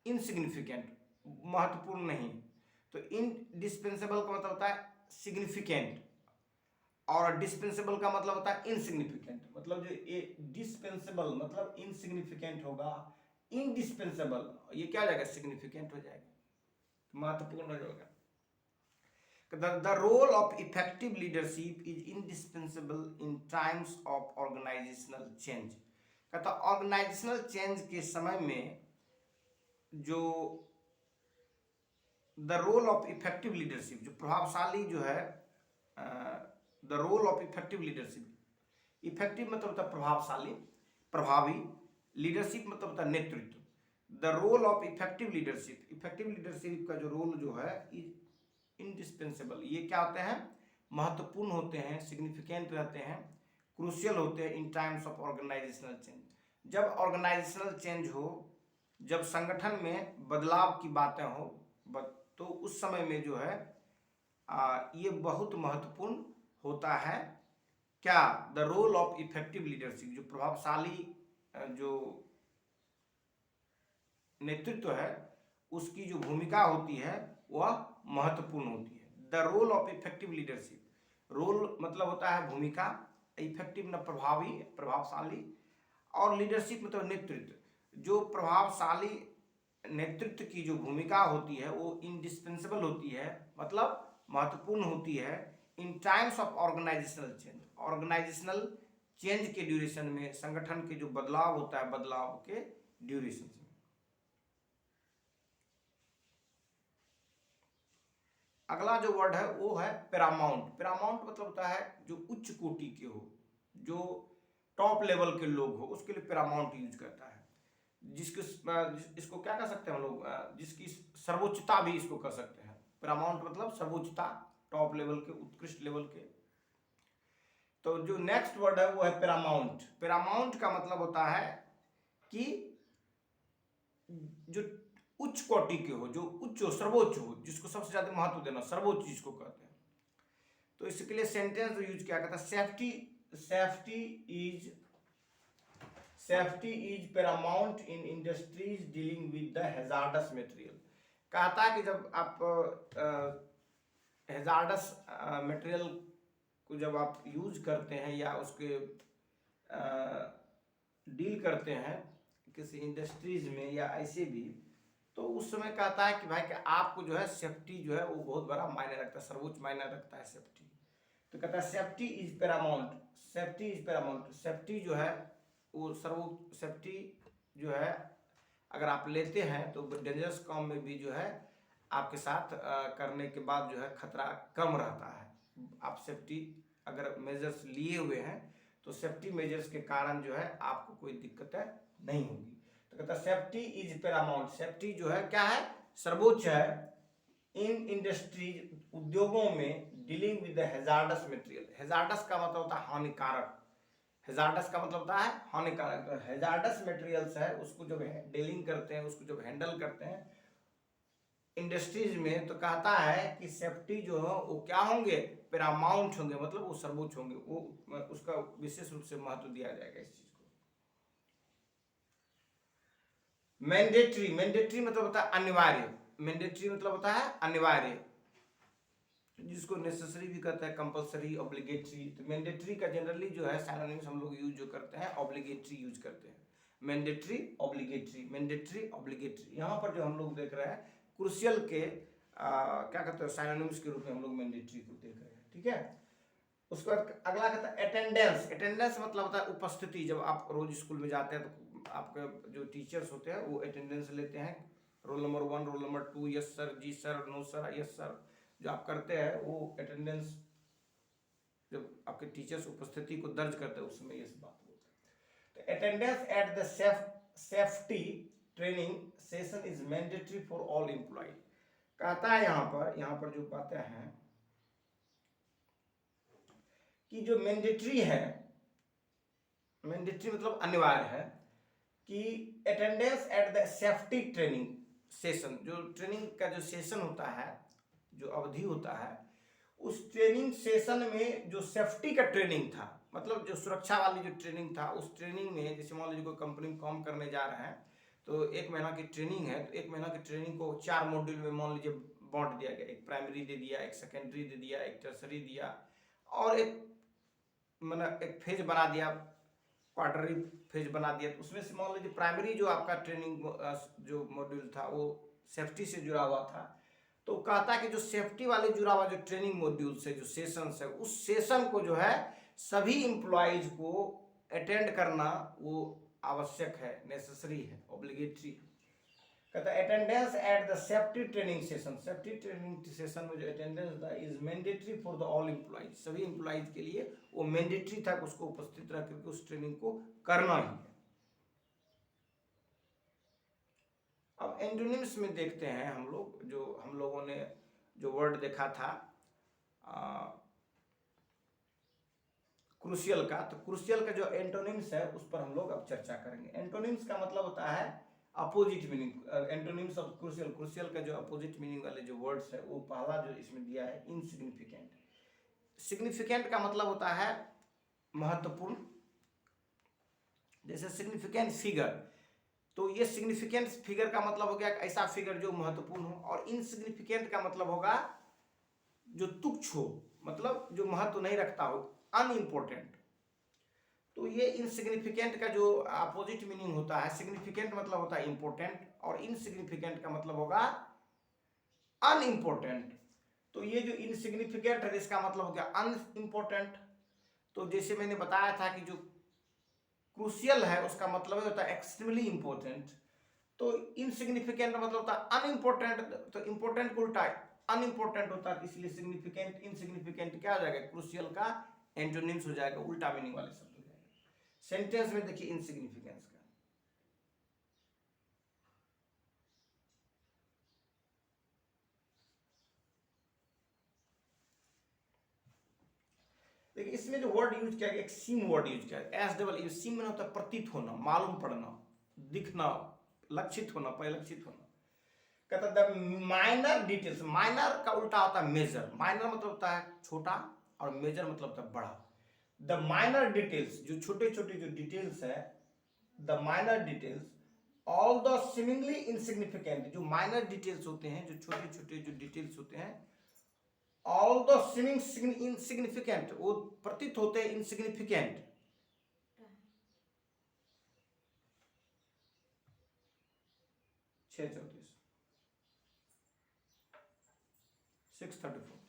इनसिग्निफिकेंट, महत्वपूर्ण नहीं। तो इनडिस्पेंसेबल का मतलब होता है सिग्निफिकेंट, और डिस्पेंसेबल का मतलब होता है इनसिग्निफिकेंट। मतलब जो ये डिस्पेंसेबल मतलब इनसिग्निफिकेंट होगा, इनडिस्पेंसेबल ये क्या हो जाएगा, सिग्निफिकेंट हो जाएगा, महत्वपूर्ण हो जाएगा। The role of effective leadership is indispensable in times of organizational change। कहता ऑर्गेनाइजेशनल चेंज के समय में जो the role of effective leadership, जो प्रभावशाली जो है, the role of effective leadership, effective मतलब होता है प्रभावशाली, प्रभावी, लीडरशिप मतलब होता है नेतृत्व। The role of effective leadership का जो रोल जो है इनडिस्पेंसेबल, ये क्या होते हैं, महत्वपूर्ण होते हैं, सिग्निफिकेंट रहते हैं, क्रूशियल होते हैं इन टाइम्स ऑफ ऑर्गेनाइजेशनल चेंज। जब ऑर्गेनाइजेशनल चेंज हो, जब संगठन में बदलाव की बातें हो, तो उस समय में जो है ये बहुत महत्वपूर्ण होता है। क्या? The role of effective leadership, जो प्रभावशाली जो नेतृत्व है उसकी जो भूमिका होती है वह महत्वपूर्ण होती है। The role of effective leadership, role मतलब होता है भूमिका, इफेक्टिव न प्रभावी, प्रभावशाली, और लीडरशिप मतलब नेतृत्व। जो प्रभावशाली नेतृत्व की जो भूमिका होती है वो इनडिस्पेंसेबल होती है, मतलब महत्वपूर्ण होती है in times of organisational change, organisational change के ड्यूरेशन में, संगठन के जो बदलाव होता है बदलाव के ड्यूरेशन में। अगला जो वर्ड है वो है पैरामाउंट। पैरामाउंट मतलब होता है जो उच्च कोटि के हो, जो टॉप लेवल के लोग हो, उसके लिए पैरामाउंट यूज करता है। इसको क्या कर सकते हैं हम लोग, जिसकी सर्वोच्चता भी इसको कर सकते हैं। पैरामाउंट मतलब सर्वोच्चता, टॉप लेवल के, उत्कृष्ट लेवल के। तो जो नेक्स्ट वर्ड है वो है पैरामाउंट। पैरामाउंट का मतलब होता है कि जो उच्च कोटि के हो, जो उच्च हो, सर्वोच्च हो, जिसको सबसे ज्यादा महत्व देना, सर्वोच्च जिसको कहते हैं। तो इसके लिए सेंटेंस यूज क्या करता है, safety is Paramount in industries dealing with the hazards material. कहता है कि जब आप हैजार्डस मटेरियल को जब आप यूज करते हैं या उसके डील करते हैं किसी इंडस्ट्रीज में या ऐसे भी, तो उस समय कहता है कि भाई कि आपको जो है सेफ्टी जो है वो बहुत बड़ा मायने रखता है, सर्वोच्च मायने रखता है सेफ्टी। तो कहता है सेफ्टी इज पैरामाउंट, सेफ्टी जो है वो सर्वोच्च, सेफ्टी जो है अगर आप लेते हैं तो डेंजरस काम में भी जो है आपके साथ करने के बाद जो है खतरा कम रहता है। आप सेफ्टी अगर मेजर्स लिए हुए हैं तो सेफ्टी मेजर्स के कारण जो है आपको कोई दिक्कत नहीं होगी। तो कहता है सेफ्टी इज पैरामाउंट, सेफ्टी जो है क्या है, सर्वोच्च है इन इंडस्ट्रीज, उद्योगों में, dealing with the hazards material. Hazards का मतलब होता है हानिकारक, हैजार्डस का मतलब होता है हानिकारक। तो हैजार्डस मटेरियल्स है उसको जब डीलिंग करते हैं, उसको जब हैंडल करते हैं इंडस्ट्रीज में, तो कहता है कि सेफ्टी जो है वो क्या होंगे, पैरामाउंट होंगे, मतलब वो सर्वोच्च होंगे, वो उसका विशेष रूप से महत्व दिया जाएगा इस चीज को। मैंडेटरी, मैंडेटरी मतलब होता है अनिवार्य, मैंडेटरी मतलब होता है अनिवार्य, जिसको नेसेसरी भी कहते हैं, कंपलसरी, ऑब्लिगेटरी। तो मैंडेटरी का जनरली जो है सिनोनिम्स हम लोग यूज जो करते हैं ऑब्लिगेटरी यूज करते हैं, मैंडेटरी ऑब्लिगेटरी, मैंडेटरी ऑब्लिगेटरी। यहाँ पर जो हम लोग देख रहे हैं क्रूशियल के क्या कहते हैं सिनोनिम्स के रूप में हम लोग मैंडेटरी को देख रहे हैं, ठीक है। उसके बाद अगला कहता है अटेंडेंस। अटेंडेंस मतलब होता है उपस्थिति। जब आप रोज स्कूल में जाते हैं तो आपके जो टीचर्स होते हैं वो अटेंडेंस लेते हैं, roll number 1, roll number 2, yes sir, जी sir, no sir, yes sir, जो आप करते हैं वो अटेंडेंस, जब आपके टीचर्स उपस्थिति को दर्ज करते हैं उसमें ये बात बोलते हैं। तो attendance at the safety training session is mandatory for all employ. कहता है यहाँ पर जो बातें हैं कि जो मैंडेटरी है, मैंडेटरी मतलब अनिवार्य है कि attendance at the safety training session, जो ट्रेनिंग का जो सेशन होता है, जो अवधि होता है, उस ट्रेनिंग सेशन में जो सेफ्टी का ट्रेनिंग था, मतलब जो सुरक्षा वाली जो ट्रेनिंग था, उस ट्रेनिंग में जैसे मान लीजिए कोई कंपनी में काम करने जा रहे हैं तो 1 महीना की ट्रेनिंग है, तो 1 महीना की ट्रेनिंग को 4 मॉड्यूल में मान लीजिए बांट दिया गया। एक प्राइमरी दे दिया, एक सेकेंडरी दे दिया, एक टर्सरी दिया, और एक मतलब एक फेज बना दिया, क्वार्टरली फेज बना दिया। तो उसमें से मान लीजिए प्राइमरी जो आपका ट्रेनिंग जो मॉड्यूल था वो सेफ्टी से जुड़ा हुआ था, तो कहता है कि जो सेफ्टी वाले जुड़ा हुआ जो ट्रेनिंग मॉड्यूल से जो सेशन है, उस सेशन को जो है सभी एम्प्लॉयज को अटेंड करना वो आवश्यक है, नेसेसरी है, ऑब्लिगेटरी। कहता है attendance at the safety training session, safety training session में जो अटेंडेंस था is mandatory for the all employees, सभी एम्प्लॉयज के लिए वो मैंडेटरी था, उसको उपस्थित रह करके उस ट्रेनिंग को करना ही है। अब एंटोनिम्स में देखते हैं हम लोग, जो हम लोगों ने जो वर्ड देखा था क्रूशियल का, तो क्रूशियल का जो एंटोनिम्स है उस पर हम लोग अब चर्चा करेंगे। एंटोनिम्स का मतलब होता है opposite meaning. Antonyms of crucial, crucial का जो अपोजिट मीनिंग वाले जो वर्ड्स है, वो पहला जो इसमें दिया है इनसिग्निफिकेंट। सिग्निफिकेंट का मतलब होता है महत्वपूर्ण, जैसे सिग्निफिकेंट फिगर, तो ये सिग्निफिकेंट फिगर का मतलब हो गया ऐसा फिगर जो महत्वपूर्ण हो, और इनसिग्निफिकेंट का मतलब होगा जो तुच्छ हो, मतलब जो महत्व नहीं रखता हो, अनइम्पोर्टेंट। तो ये इनसिग्निफिकेंट का जो अपोजिट मीनिंग होता है, सिग्निफिकेंट मतलब होता है इंपॉर्टेंट, और इनसिग्निफिकेंट का मतलब होगा अनइम्पोर्टेंट। तो ये जो इनसिग्निफिकेंट है इसका मतलब हो गया अनइम्पोर्टेंट। तो जैसे मैंने बताया था कि जो क्रूशियल है उसका मतलब होता है एक्सट्रीमली इंपॉर्टेंट, तो इनसिग्निफिकेंट मतलब होता है अनइम्पोर्टेंट, तो इंपॉर्टेंट को उल्टा अनइम्पोर्टेंट होता है, इसलिए सिग्निफिकेंट इनसिग्निफिकेंट क्या हो जाएगा, क्रूशियल का एंटोनिम्स हो जाएगा, उल्टा मीनिंग वाले शब्द हो जाएगा। सेंटेंस में देखिए इनसिग्निफिकेंस का, देखिए इसमें जो वर्ड यूज किया गया, एक सीम वर्ड यूज किया गया, एस डबल यू, सीम में होता है प्रतीत होना, मालूम पड़ना, दिखना, लक्षित होना, परिलक्षित होना। कहता द माइनर डिटेल्स, माइनर का उल्टा होता है मेजर, माइनर मतलब होता है छोटा और मेजर मतलब होता है बड़ा। द माइनर डिटेल्स, जो छोटे छोटे जो डिटेल्स है, the minor details, all the seemingly insignificant, जो माइनर डिटेल्स होते हैं, जो छोटे छोटे जो डिटेल्स होते हैं, ऑल द सीमिंग इनसिग्निफिकेंट, वो प्रतीत होते हैं इनसिग्निफिकेंट। 634,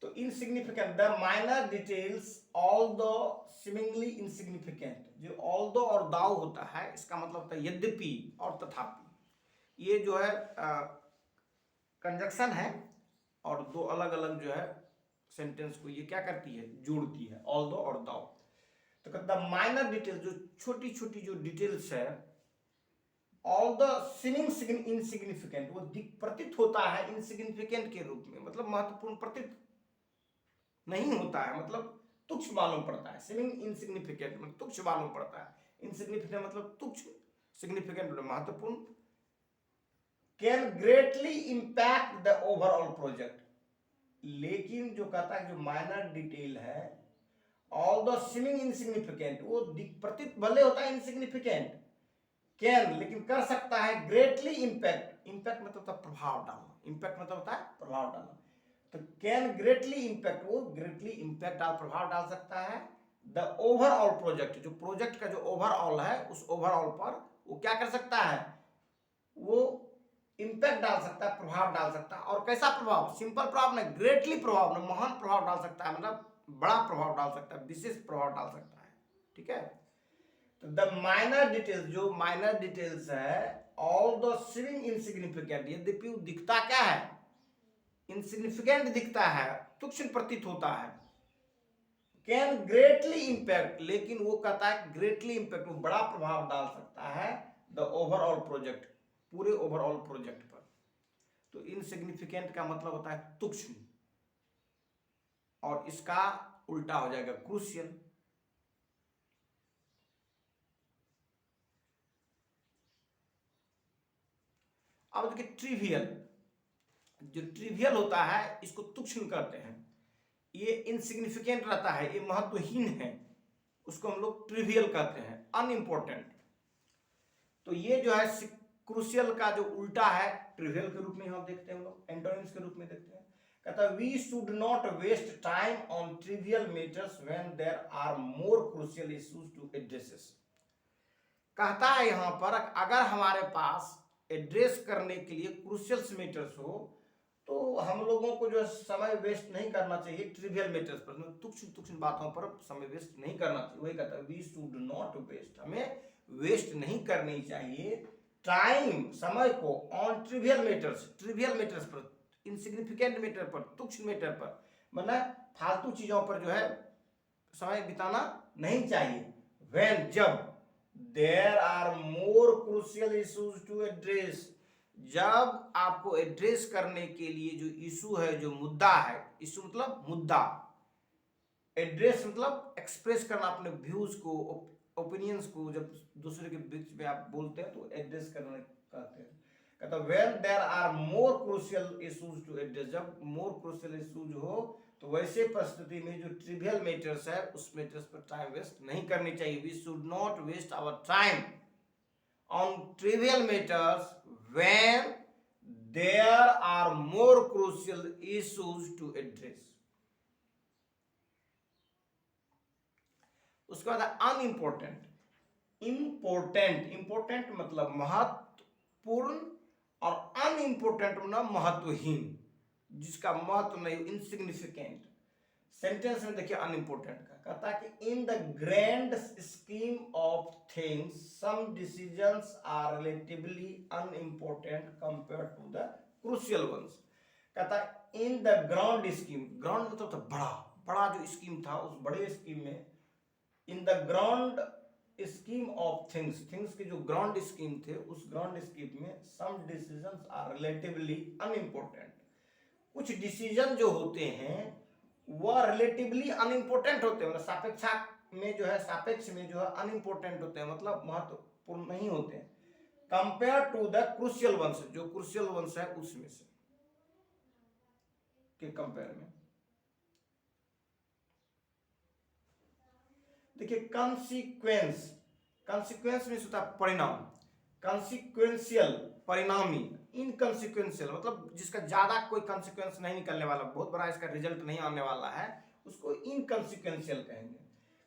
तो insignificant, the minor details, all the seemingly insignificant, जो ऑल दो और दाव होता है इसका मतलब होता है यद्यपि और तथापि। ये जो है कंजक्शन है, और दो अलग अलग जो है सेंटेंस को ये क्या करती है, जोड़ती है, ऑल दो और दाव। तो कहता है माइनर डिटेल्स, जो छोटी छोटी जो डिटेल्स है, ऑल द सीमिंग इनसिग्निफिकेंट, वो प्रतीत होता है इनसिग्निफिकेंट के रूप में, मतलब महत्वपूर्ण प्रतीत नहीं होता है, मतलब तुच्छ मालूम पड़ता है। सीमिंग इनसिग्निफिकेंट मतलब तुच्छ मालूम पड़ता है, इनसिग्निफिकेंट मतलब तुच्छ, सिग्निफिकेंट मतलब महत्वपूर्ण। Can greatly impact the overall project, लेकिन जो कहता है जो माइनर डिटेल है, ऑल द सीमिंग इनसिग्निफिकेंट, वो प्रतीत भले होता है इनसिग्निफिकेंट, कैन लेकिन कर सकता है ग्रेटली इम्पैक्ट, इम्पैक्ट मतलब होता है प्रभाव डालना, इम्पैक्ट मतलब होता है प्रभाव डालना, तो कैन ग्रेटली इम्पैक्ट, वो ग्रेटली इम्पैक्ट डाल प्रभाव डाल सकता है द ओवरऑल प्रोजेक्ट, जो प्रोजेक्ट का जो ओवरऑल है उस ओवरऑल पर वो क्या कर सकता है, वो इम्पैक्ट डाल सकता है, प्रभाव डाल सकता है। और कैसा प्रभाव, सिंपल प्रभाव नहीं, ग्रेटली प्रभाव नहीं, महान प्रभाव डाल सकता है, मतलब बड़ा प्रभाव डाल सकता है, विशेष प्रभाव डाल सकता है। ठीक है, तो द माइनर डिटेल्स, जो माइनर डिटेल्स है, ऑल द सीमिंग इनसिग्निफिकेंट, यद्यपि वो दिखता क्या है, इनसिग्निफिकेंट दिखता है, तुच्छ प्रतीत होता है, कैन ग्रेटली इम्पैक्ट, लेकिन वो कहता है ग्रेटली इम्पैक्ट, वो बड़ा प्रभाव डाल सकता है द ओवरऑल प्रोजेक्ट, पूरे ओवरऑल प्रोजेक्ट पर। तो इनसिग्निफिकेंट का मतलब होता है तुच्छ, और इसका उल्टा हो जाएगा क्रूशियल। अब देखिए ट्रिवियल, जो ट्रिवियल होता है इसको तुच्छ कहते हैं, ये इनसिग्निफिकेंट रहता है, ये महत्वहीन है, उसको हम लोग ट्रिवियल कहते हैं, अनइम्पोर्टेंट। तो ये जो है क्रूशियल का जो उल्टा है ट्रिवियल के रूप में हम देखते हैं, हम लोग एंटोनिम्स के रूप में देखते हैं। कहता है we should not waste time on trivial matters when there are more crucial issues to addresses. कहता है यहां पर अगर हमारे पास एड्रेस करने के लिए क्रूशियल मैटर्स हो तो हम लोगों को जो समय वेस्ट नहीं करना चाहिए ट्रिवियल मैटर्स पर, तुच्छ तुच्छ बातों पर समय वेस्ट नहीं करना चाहिए। वही कहता है वी शुड नॉट वेस्ट, हमें वेस्ट नहीं करनी चाहिए टाइम, समय को, on trivial matters, trivial matters पर, इनसिग्निफिकेंट मैटर पर, तुच्छ मैटर पर, मतलब फालतू चीजों पर जो है समय बिताना नहीं चाहिए। व्हेन, जब, there are more crucial issues to address, जब आपको एड्रेस करने के लिए जो इशू है, जो मुद्दा है, इशू मतलब मुद्दा, एड्रेस मतलब एक्सप्रेस करना अपने व्यूज को, ओपिनियंस को, जब दूसरे के बीच में आप बोलते हैं तो एड्रेस करने कहते हैं। कहता when there are more crucial issues to address, जब मोर क्रूशियल इश्यूज हो तो वैसे परिस्थिति में जो ट्रिवियल मैटर्स है उस मैटर्स पर टाइम वेस्ट नहीं करनी चाहिए। We should not waste our time on trivial matters when there are more crucial issues to address। उसके बाद अनइम्पोर्टेंट, इम्पोर्टेंट, इम्पोर्टेंट मतलब महत्वपूर्ण, और अनइम्पोर्टेंट मतलब महत्वहीन, जिसका महत्व नहीं, इनसिग्निफिकेंट। सेंटेंस में देखिए अनइम्पोर्टेंट का, कहता है कि in the grand scheme of things some decisions are relatively unimportant compare to the crucial ones. कहता है in the ground scheme, ground मतलब तो बड़ा, बड़ा जो स्कीम था उस बड़े स्कीम में, इन the ground scheme of things, things की जो ग्राउंड स्कीम थे उस ग्राउंड स्कीम में सम डिसीजंस आर रिलेटिवली अनइम्पोर्टेंट, कुछ डिसीजन जो होते हैं वह रिलेटिवली अनइम्पोर्टेंट होते हैं, मतलब सापेक्षा में जो है, सापेक्ष में जो है अनइम्पोर्टेंट होते हैं, मतलब महत्वपूर्ण नहीं होते हैं, कंपेयर टू द क्रूशियल वंश, जो क्रूशियल वंश है उसमें से के कंपेयर में। देखिए कॉन्सिक्वेंस, कॉन्सिक्वेंस में होता है परिणाम, कॉन्सिक्वेंशियल परिणामी, इनकॉन्सिक्वेंशियल मतलब जिसका ज्यादा कोई कॉन्सिक्वेंस नहीं निकलने वाला, बहुत बड़ा इसका रिजल्ट नहीं आने वाला है, उसको इनकॉन्सिक्वेंशियल कहेंगे।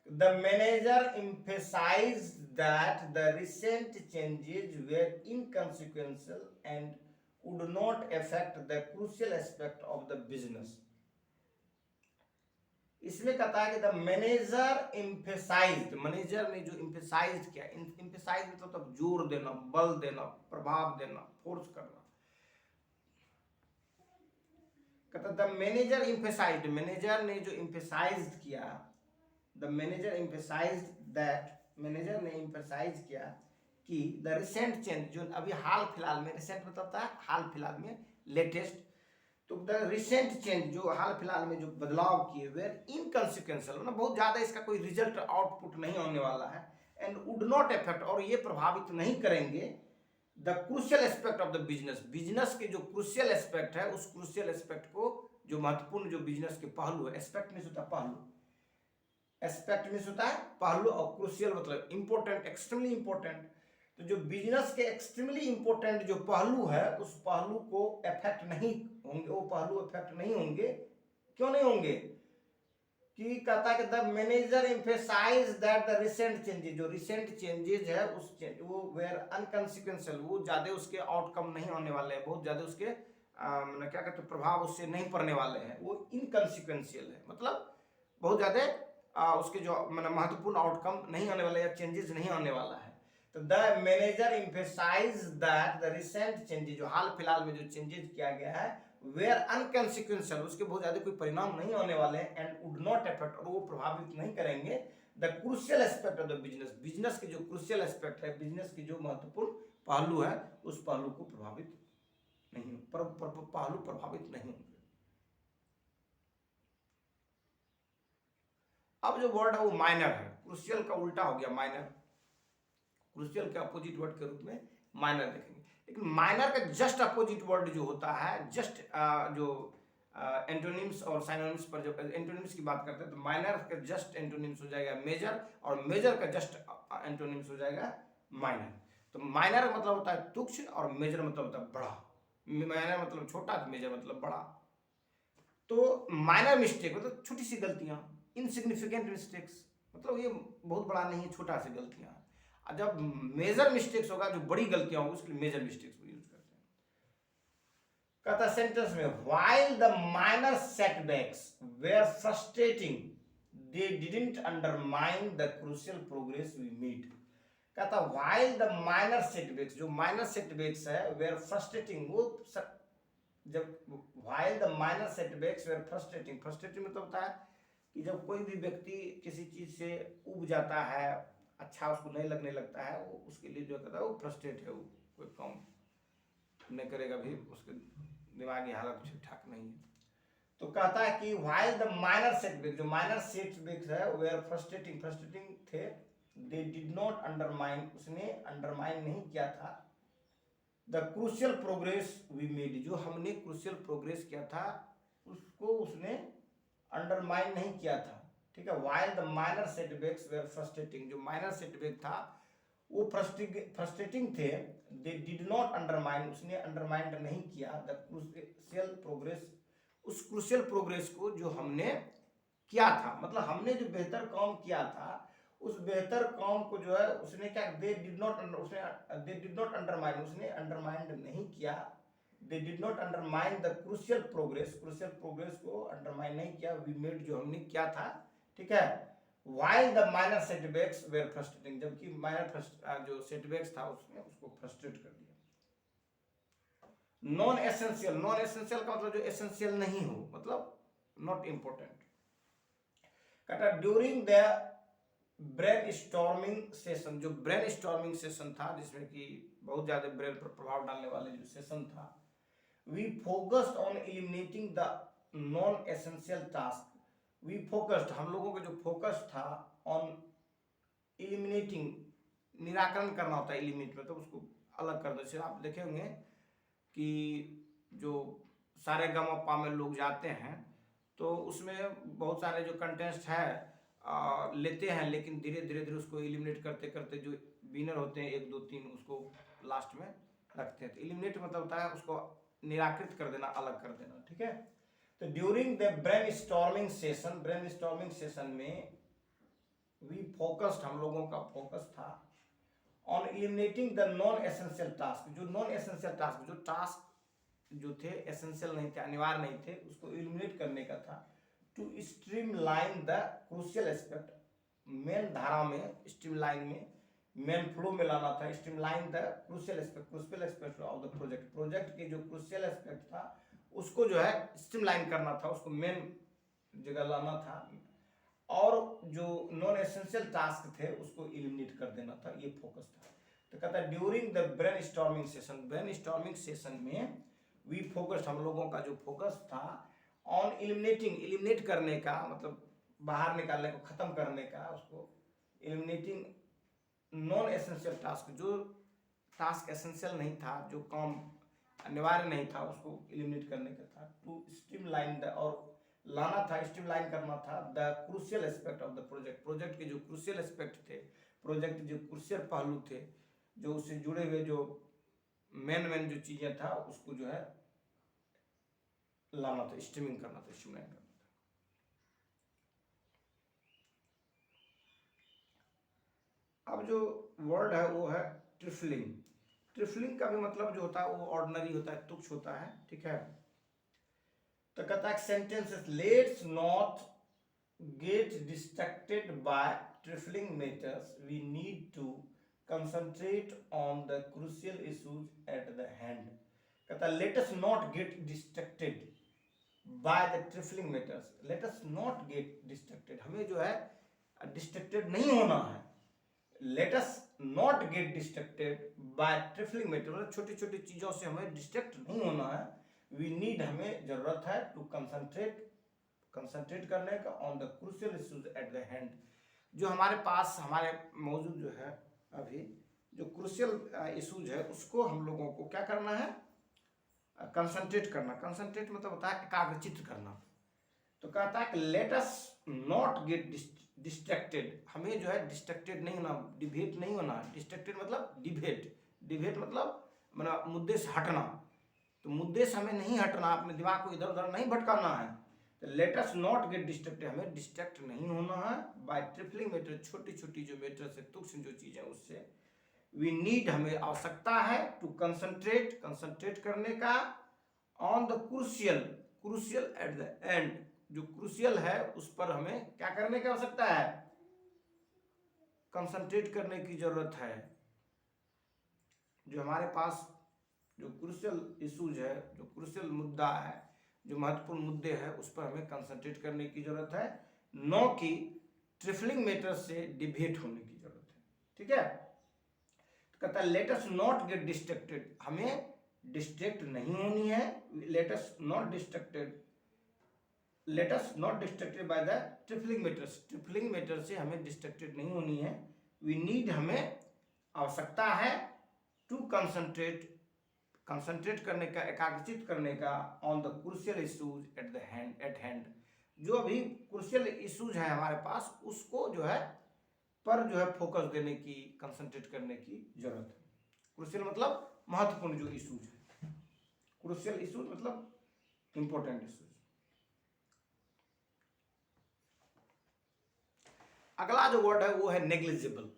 The manager emphasize that the recent changes were inconsequential and would not affect the crucial aspect of the business. इसमें कहता है कि द मैनेजर एम्फेसाइज्ड, मैनेजर ने जो एम्फेसाइज किया, एम्फेसाइज मतलब जोर देना, बल देना, प्रभाव देना, फोर्स करना। कहता द मैनेजर एम्फेसाइज्ड, मैनेजर ने जो एम्फेसाइज किया, the manager emphasised that, manager ने एम्फेसाइज किया कि द रिसेंट चेंज, जो अभी हाल फिलहाल में, रिसेंट मतलब होता है हाल फिलहाल में, लेटेस्ट, तो द रिसेंट चेंज जो हाल फिलहाल में जो बदलाव किए वेर इनकॉन्सिक्वेंशियल, मतलब बहुत ज्यादा इसका कोई रिजल्ट आउटपुट नहीं होने वाला है, एंड वुड नॉट अफेक्ट, और ये प्रभावित नहीं करेंगे the crucial aspect of the business, business के जो क्रूशियल एस्पेक्ट है उस क्रूशियल एस्पेक्ट को, जो महत्वपूर्ण जो बिजनेस के पहलू है, एस्पेक्ट में होता है पहलू, एस्पेक्ट में होता है पहलू, और क्रूशियल मतलब इंपॉर्टेंट, एक्सट्रीमली इंपॉर्टेंट, तो जो बिजनेस के एक्सट्रीमली इंपॉर्टेंट जो पहलू है उस पहलू को इफेक्ट नहीं होंगे, वो पहलू इफेक्ट नहीं होंगे। क्यों नहीं होंगे? कि कहता है कि the manager emphasize that the recent changes, जो रिसेंट चेंजेस है उस वो वेयर अनकॉन्सिक्वेंशियल, वो ज्यादा उसके आउटकम नहीं होने वाले हैं, बहुत ज्यादा उसके क्या कहते हैं प्रभाव उससे नहीं पड़ने वाले हैं, वो इनकॉन्सिक्वेंशियल है, मतलब बहुत ज्यादा उसके जो महत्वपूर्ण आउटकम नहीं आने वाले या चेंजेस नहीं आने वाला है। तो the manager emphasize that the recent changes, जो हाल फिलहाल में जो चेंजेस किया गया है वेयर अनकॉन्सिक्वेंशियल, उसके बहुत ज्यादा कोई परिणाम नहीं होने वाले हैं, एंड वुड नॉट अफेक्ट, और वो प्रभावित नहीं करेंगे the crucial aspect of the business, business के जो क्रूशियल एस्पेक्ट है, बिजनेस की जो महत्वपूर्ण पहलू है उस पहलू को प्रभावित नहीं, पहलू प्रभावित नहीं होंगे। अब जो वर्ड है वो माइनर है, क्रूशियल का उल्टा हो गया माइनर, क्रूशियल के अपोजिट वर्ड के रूप में माइनर देखेंगे। लेकिन माइनर का जस्ट अपोजिट वर्ड जो होता है, जस्ट जो एंटोनिम्स और साइनोनिम्स पर जब एंटोनिम्स की बात करते हैं तो माइनर का जस्ट एंटोनिम्स हो जाएगा मेजर, और मेजर का जस्ट एंटोनिम्स हो जाएगा माइनर। तो माइनर मतलब होता है तुच्छ और मेजर मतलब होता है बड़ा। माइनर मतलब छोटा, मेजर मतलब बड़ा। तो माइनर मिस्टेक मतलब छोटी सी गलतियां, इनसिग्निफिकेंट मिस्टेक्स, मतलब ये बहुत बड़ा नहीं है, छोटा सी गलतियां। और जब मेजर मिस्टेक्स होगा, जो बड़ी गलतियां होंगी, उसके लिए मेजर मिस्टेक्स को यूज करते हैं। कहता सेंटेंस में while the minor setbacks were frustrating they didn't undermine the crucial progress we made. कहता व्हाइल द माइनर सेटबैक्स, जो माइनर सेटबैक्स है वेर फ्रस्ट्रेटिंग, वो जब while the minor setbacks were frustrating, frustrating मतलब होता है कि जब कोई भी व्यक्ति किसी चीज से उब जाता है, अच्छा उसको नहीं लगने लगता है, वो उसके लिए जो कहता है वो फ्रस्ट्रेट है, वो कोई काम नहीं करेगा भी, उसके दिमागी हालत ठीक ठाक नहीं है। तो कहता है कि व्हाइल द माइनर सेटबैक, जो माइनर सेटबैक्स है वेयर फ्रस्ट्रेटिंग, फ्रस्ट्रेटिंग थे, दे डिड नॉट अंडरमाइन, उसने अंडरमाइन नहीं किया था the crucial progress we made, जो हमने क्रूशियल प्रोग्रेस किया था उसको उसने अंडरमाइन नहीं किया था। ठीक है, while the minor setbacks were frustrating, जो माइनर सेटबैक था वो फ्रस्ट्रेटिंग थे, दे डिड नॉट अंडरमाइन, उसने अंडरमाइन नहीं किया द क्रूशियल प्रोग्रेस, उस क्रूशियल प्रोग्रेस को जो हमने किया था, मतलब हमने जो बेहतर काम किया था उस बेहतर काम को जो है उसने क्या, दे डिड नॉट अंडरमाइन, उसने अंडरमाइन नहीं किया, दे did not undermine the crucial progress, crucial progress को अंडरमाइन नहीं किया, वी मेड, जो हमने किया था। ठीक है, while the minor setbacks were frustrating, जबकि माइनर जो सेटबैक्स था उसने उसको फ्रस्ट्रेट कर दिया। नॉन एसेंशियल, नॉन एसेंशियल का मतलब जो एसेंशियल नहीं हो, मतलब नॉट इंपॉर्टेंट। कहता during the brain storming session, जो ब्रेन स्टॉर्मिंग सेशन था जिसमें कि बहुत ज्यादा ब्रेन पर प्रभाव डालने वाले जो सेशन था, we focused on eliminating the non essential task, we focused, हम लोगों का जो फोकस था ऑन एलिमिनेटिंग, निराकरण करना होता है, एलिमिनेट मतलब उसको अलग कर दो। जैसे आप देखे होंगे कि जो सारे गमा में लोग जाते हैं तो उसमें बहुत सारे जो कंटेस्ट है लेते हैं, लेकिन धीरे धीरे उसको एलिमिनेट करते करते जो विनर होते हैं 1 2 3 उसको लास्ट में रखते हैं। तो एलिमिनेट मतलब होता है उसको निराकृत कर देना, अलग कर देना। ठीक है, तो during the brain storming session, brain storming session में वी फोकस्ड, हम लोगों का फोकस था on eliminating the non essential task, जो नॉन एसेंशियल टास्क, जो टास्क जो थे एसेंशियल नहीं थे, अनिवार्य नहीं थे, उसको एलिमिनेट करने का था। To streamline the crucial aspect, main धारा में, स्ट्रीमलाइन में, मेन फ्लो में लाना था, streamline the crucial aspect of the project, project के जो क्रूशियल एस्पेक्ट था उसको जो है स्ट्रीमलाइन करना था, उसको मेन जगह लाना था, और जो नॉन एसेंशियल टास्क थे उसको एलिमिनेट कर देना था, ये फोकस था। तो कहता है during the brain storming session, brain storming session में वी फोकस, हम लोगों का जो फोकस था ऑन एलिमिनेटिंग, एलिमिनेट करने का मतलब बाहर निकालने को, खत्म करने का, उसको एलिमिनेटिंग नॉन एसेंशियल टास्क, जो टास्क एसेंशियल नहीं था, जो काम अनिवार्य नहीं था, उसको एलिमिनेट करने का था। टू स्ट्रीमलाइन द, और लाना था, स्ट्रीमलाइन करना था the crucial aspect of the project, project के जो क्रूशियल एस्पेक्ट थे, प्रोजेक्ट जो क्रूशियल पहलू थे जो उससे जुड़े हुए जो मेन जो चीजें था उसको जो है लाना था, स्ट्रीमिंग करना था, स्ट्रीमलाइन करना था। अब जो वर्ड है वो है ट्रिफलिंग। ट्रिफलिंग का भी मतलब जो होता है वो ऑर्डिनरी होता है, तुच्छ होता है, ठीक है। तो कहता है sentence let's not get distracted by trifling matters, we need to concentrate on the crucial issues at the hand. कहता है let us not get distracted by the trifling matters, let us not get distracted, हमें जो है distracted नहीं होना है। Let us not get distracted by trifling matter, मतलब छोटी छोटी चीजों से हमें डिस्ट्रैक्ट नहीं होना है। वी नीड, हमें जरूरत है, टू कंसंट्रेट करने का on the crucial issues at the hand, जो हमारे पास हमारे मौजूद जो है अभी जो क्रूशियल इश्यूज है उसको हम लोगों को क्या करना है, कंसंट्रेट करना। कंसंट्रेट मतलब होता है एकाग्रचित करना। तो कहता है कि late us not get distracted, हमें जो है डिस्ट्रैक्टेड नहीं होना, डिवेट नहीं होना। डिस्ट्रैक्टेड मतलब डिवेट मतलब मुद्दे से हटना। तो मुद्दे से हमें नहीं हटना, अपने दिमाग को इधर उधर नहीं भटकाना है। तो late us not get distracted, हमें डिस्ट्रैक्ट नहीं होना है बाय ट्रिफलिंग मैटर, छोटी छोटी जो मैटर से तुच्छ जो चीज़ है उससे। वी नीड, हमें आवश्यकता है, टू कंसंट्रेट करने का, on the crucial at the end, जो क्रूशियल है उस पर हमें क्या करने की आवश्यकता है, कंसंट्रेट करने की जरूरत है। जो हमारे पास जो क्रूशियल इश्यूज है, जो क्रूशियल मुद्दा है, जो महत्वपूर्ण मुद्दे हैं उस पर हमें कंसंट्रेट करने की जरूरत है, न कि ट्रिफलिंग मैटर से डिबेट होने की जरूरत है, ठीक है। तो कहता है let us not get distracted, हमें डिस्ट्रैक्ट नहीं होनी है। Let us not distracted by the trifling matters, trifling matter से हमें डिस्ट्रैक्टेड नहीं होनी है। वी नीड, हमें आवश्यकता है, टू कंसंट्रेट करने का, एकाग्रचित करने का, on the crucial issues eight hand, जो अभी क्रूशियल इश्यूज है हमारे पास उसको जो है पर जो है फोकस देने की, कंसंट्रेट करने की जरूरत है। क्रूशियल मतलब महत्वपूर्ण जो इश्यूज है, क्रूशियल इश्यूज मतलब इंपॉर्टेंट इश्यूज। अगला जो वर्ड है वो है नेग्लिजिबल।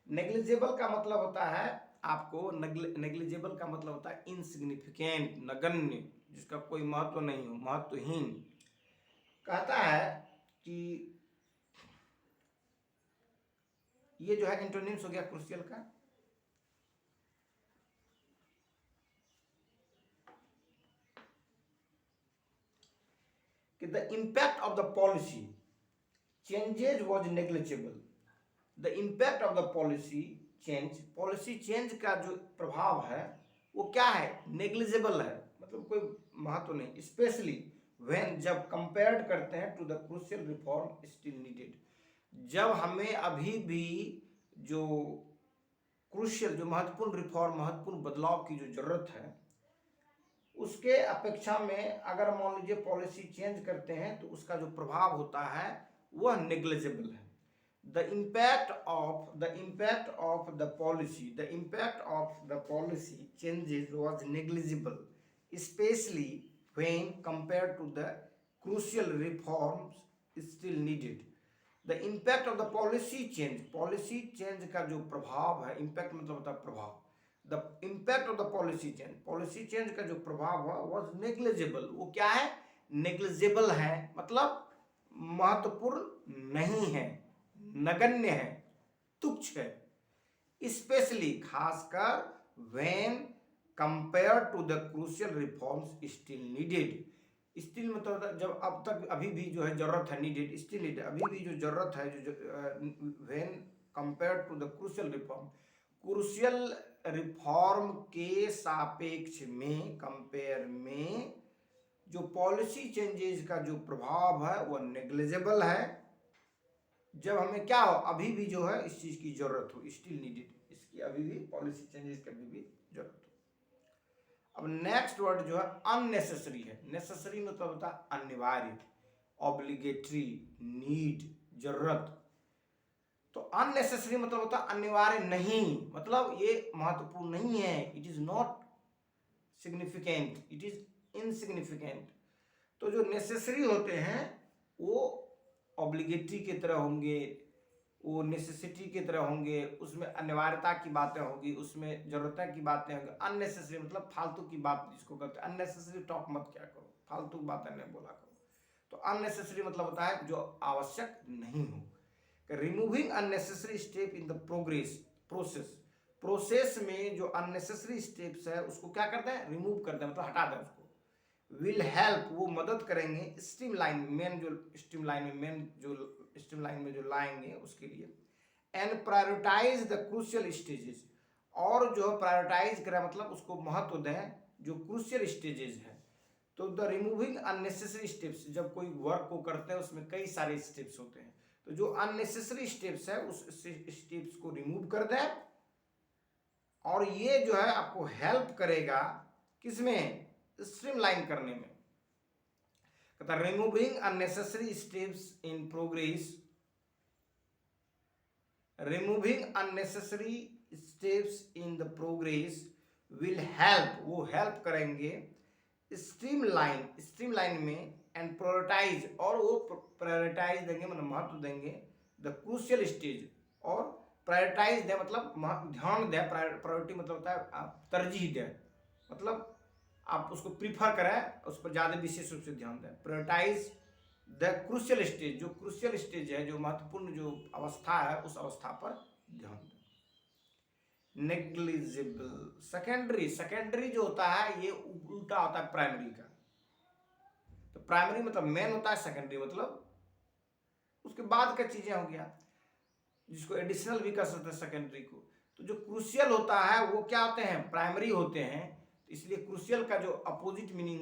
नेग्लिजिबल का मतलब होता है आपको, नेग्लिजिबल का मतलब होता है इनसिग्निफिकेंट, नगण्य, जिसका कोई महत्व नहीं हो, महत्वहीन। कहता है कि ये जो है एंटोनिम्स हो गया क्रूशियल का। कि the impact of the policy changes was negligible. The impact of the policy change का जो प्रभाव है वो क्या है, नेग्लिजिबल है, मतलब कोई महत्व नहीं। स्पेशली व्हेन, जब कंपेयर्ड करते हैं, to the crucial reform still needed, जब हमें अभी भी जो क्रूशियल, जो महत्वपूर्ण रिफॉर्म, महत्वपूर्ण बदलाव की जो जरूरत है उसके अपेक्षा में अगर मान लीजिए पॉलिसी चेंज करते हैं तो उसका जो प्रभाव होता है वह नेग्लिजिबल है। The impact of the policy changes was negligible, especially when compared to the crucial reforms still needed. The impact of the policy change का जो प्रभाव है, impact मतलब होता है प्रभाव। The impact of the policy change का जो प्रभाव है was negligible, वो क्या है, negligible है, मतलब महत्वपूर्ण नहीं है, नगण्य है, तुच्छ है। स्पेशली, खासकर, when compare to the crucial reforms still needed. Still मतलब जब अब तक अभी भी जो है जरूरत है, नीडेड स्टिल नीडेड, अभी भी जो जरूरत है, जो when compare to the crucial reform, crucial reform के सापेक्ष में, कंपेयर में, जो पॉलिसी चेंजेस का जो प्रभाव है वह नेग्लिजिबल है। जब हमें क्या हो, अभी भी जो है इस चीज की जरूरत हो, स्टिल नीडेड, इसकी अभी भी पॉलिसी चेंजेस की अभी भी जरूरत हो। अब नेक्स्ट वर्ड जो है अननेसेसरी है। नेसेसरी मतलब होता है अनिवार्य, ऑब्लिगेटरी, नीड, जरूरत। तो अननेसेसरी मतलब होता है अनिवार्य नहीं, मतलब ये महत्वपूर्ण नहीं है, it is not significant, it is insignificant. तो जो नेसेसरी होते हैं वो ऑब्लिगेटरी की तरह होंगे, वो नेसेसिटी की तरह होंगे, उसमें अनिवार्यता की बातें होंगी, उसमें जरूरत की बातें होंगी। अननेसेसरी मतलब फालतू की बात जिसको कहते हैं, अननेसेसरी टॉक मत क्या करो, फालतू की बातें नहीं बोला करो। तो अननेसेसरी मतलब होता है जो आवश्यक नहीं हो। Removing unnecessary step in the process में जो अननेसेसरी स्टेप्स है उसको क्या करते हैं, रिमूव करते हैं, मतलब हटा दें उसको। विल हेल्प, वो मदद करेंगे, स्ट्रीमलाइन में जो लाएंगे उसके लिए। And prioritize the crucial stages, और जो प्रायोरिटाइज करें मतलब उसको महत्व दें जो क्रूशियल स्टेजेस है। तो द रिमूविंग अननेसेसरी स्टेप्स, जब कोई वर्क को करते हैं उसमें कई सारे स्टेप्स होते हैं, तो जो अननेसेसरी स्टेप्स है उस स्टेप्स को रिमूव कर दें। और ये जो है आपको हेल्प करेगा किसमें, स्ट्रीमलाइन करने में। कहता है removing unnecessary steps in progress, removing unnecessary steps in the progress will help, वो हेल्प करेंगे स्ट्रीमलाइन में, एंड प्रायोरिटाइज, और वो प्रायोरिटाइज देंगे मतलब महत्व देंगे द क्रूशियल स्टेज, और प्रायोरिटाइज दे मतलब ध्यान दे, प्रायोरिटी मतलब होता है आप तरजीह दे, मतलब आप उसको प्रीफर करें, उस पर ज़्यादा विशेष रूप से ध्यान दें। प्रायोरिटाइज द क्रूशियल स्टेज, जो क्रूशियल स्टेज है, जो महत्वपूर्ण जो अवस्था है उस अवस्था पर ध्यान दें। नेग्लिजिबल सेकेंडरी जो होता है ये उल्टा होता है प्राइमरी का। तो प्राइमरी मतलब मेन होता है, सेकेंडरी मतलब उसके बाद का चीजें हो गया, जिसको एडिशनल भी कर सकते हैं सेकेंडरी को। तो जो क्रूशियल होता है वो क्या होते हैं, प्राइमरी होते हैं। इसलिए क्रूशियल का जो अपोजिट मीनिंग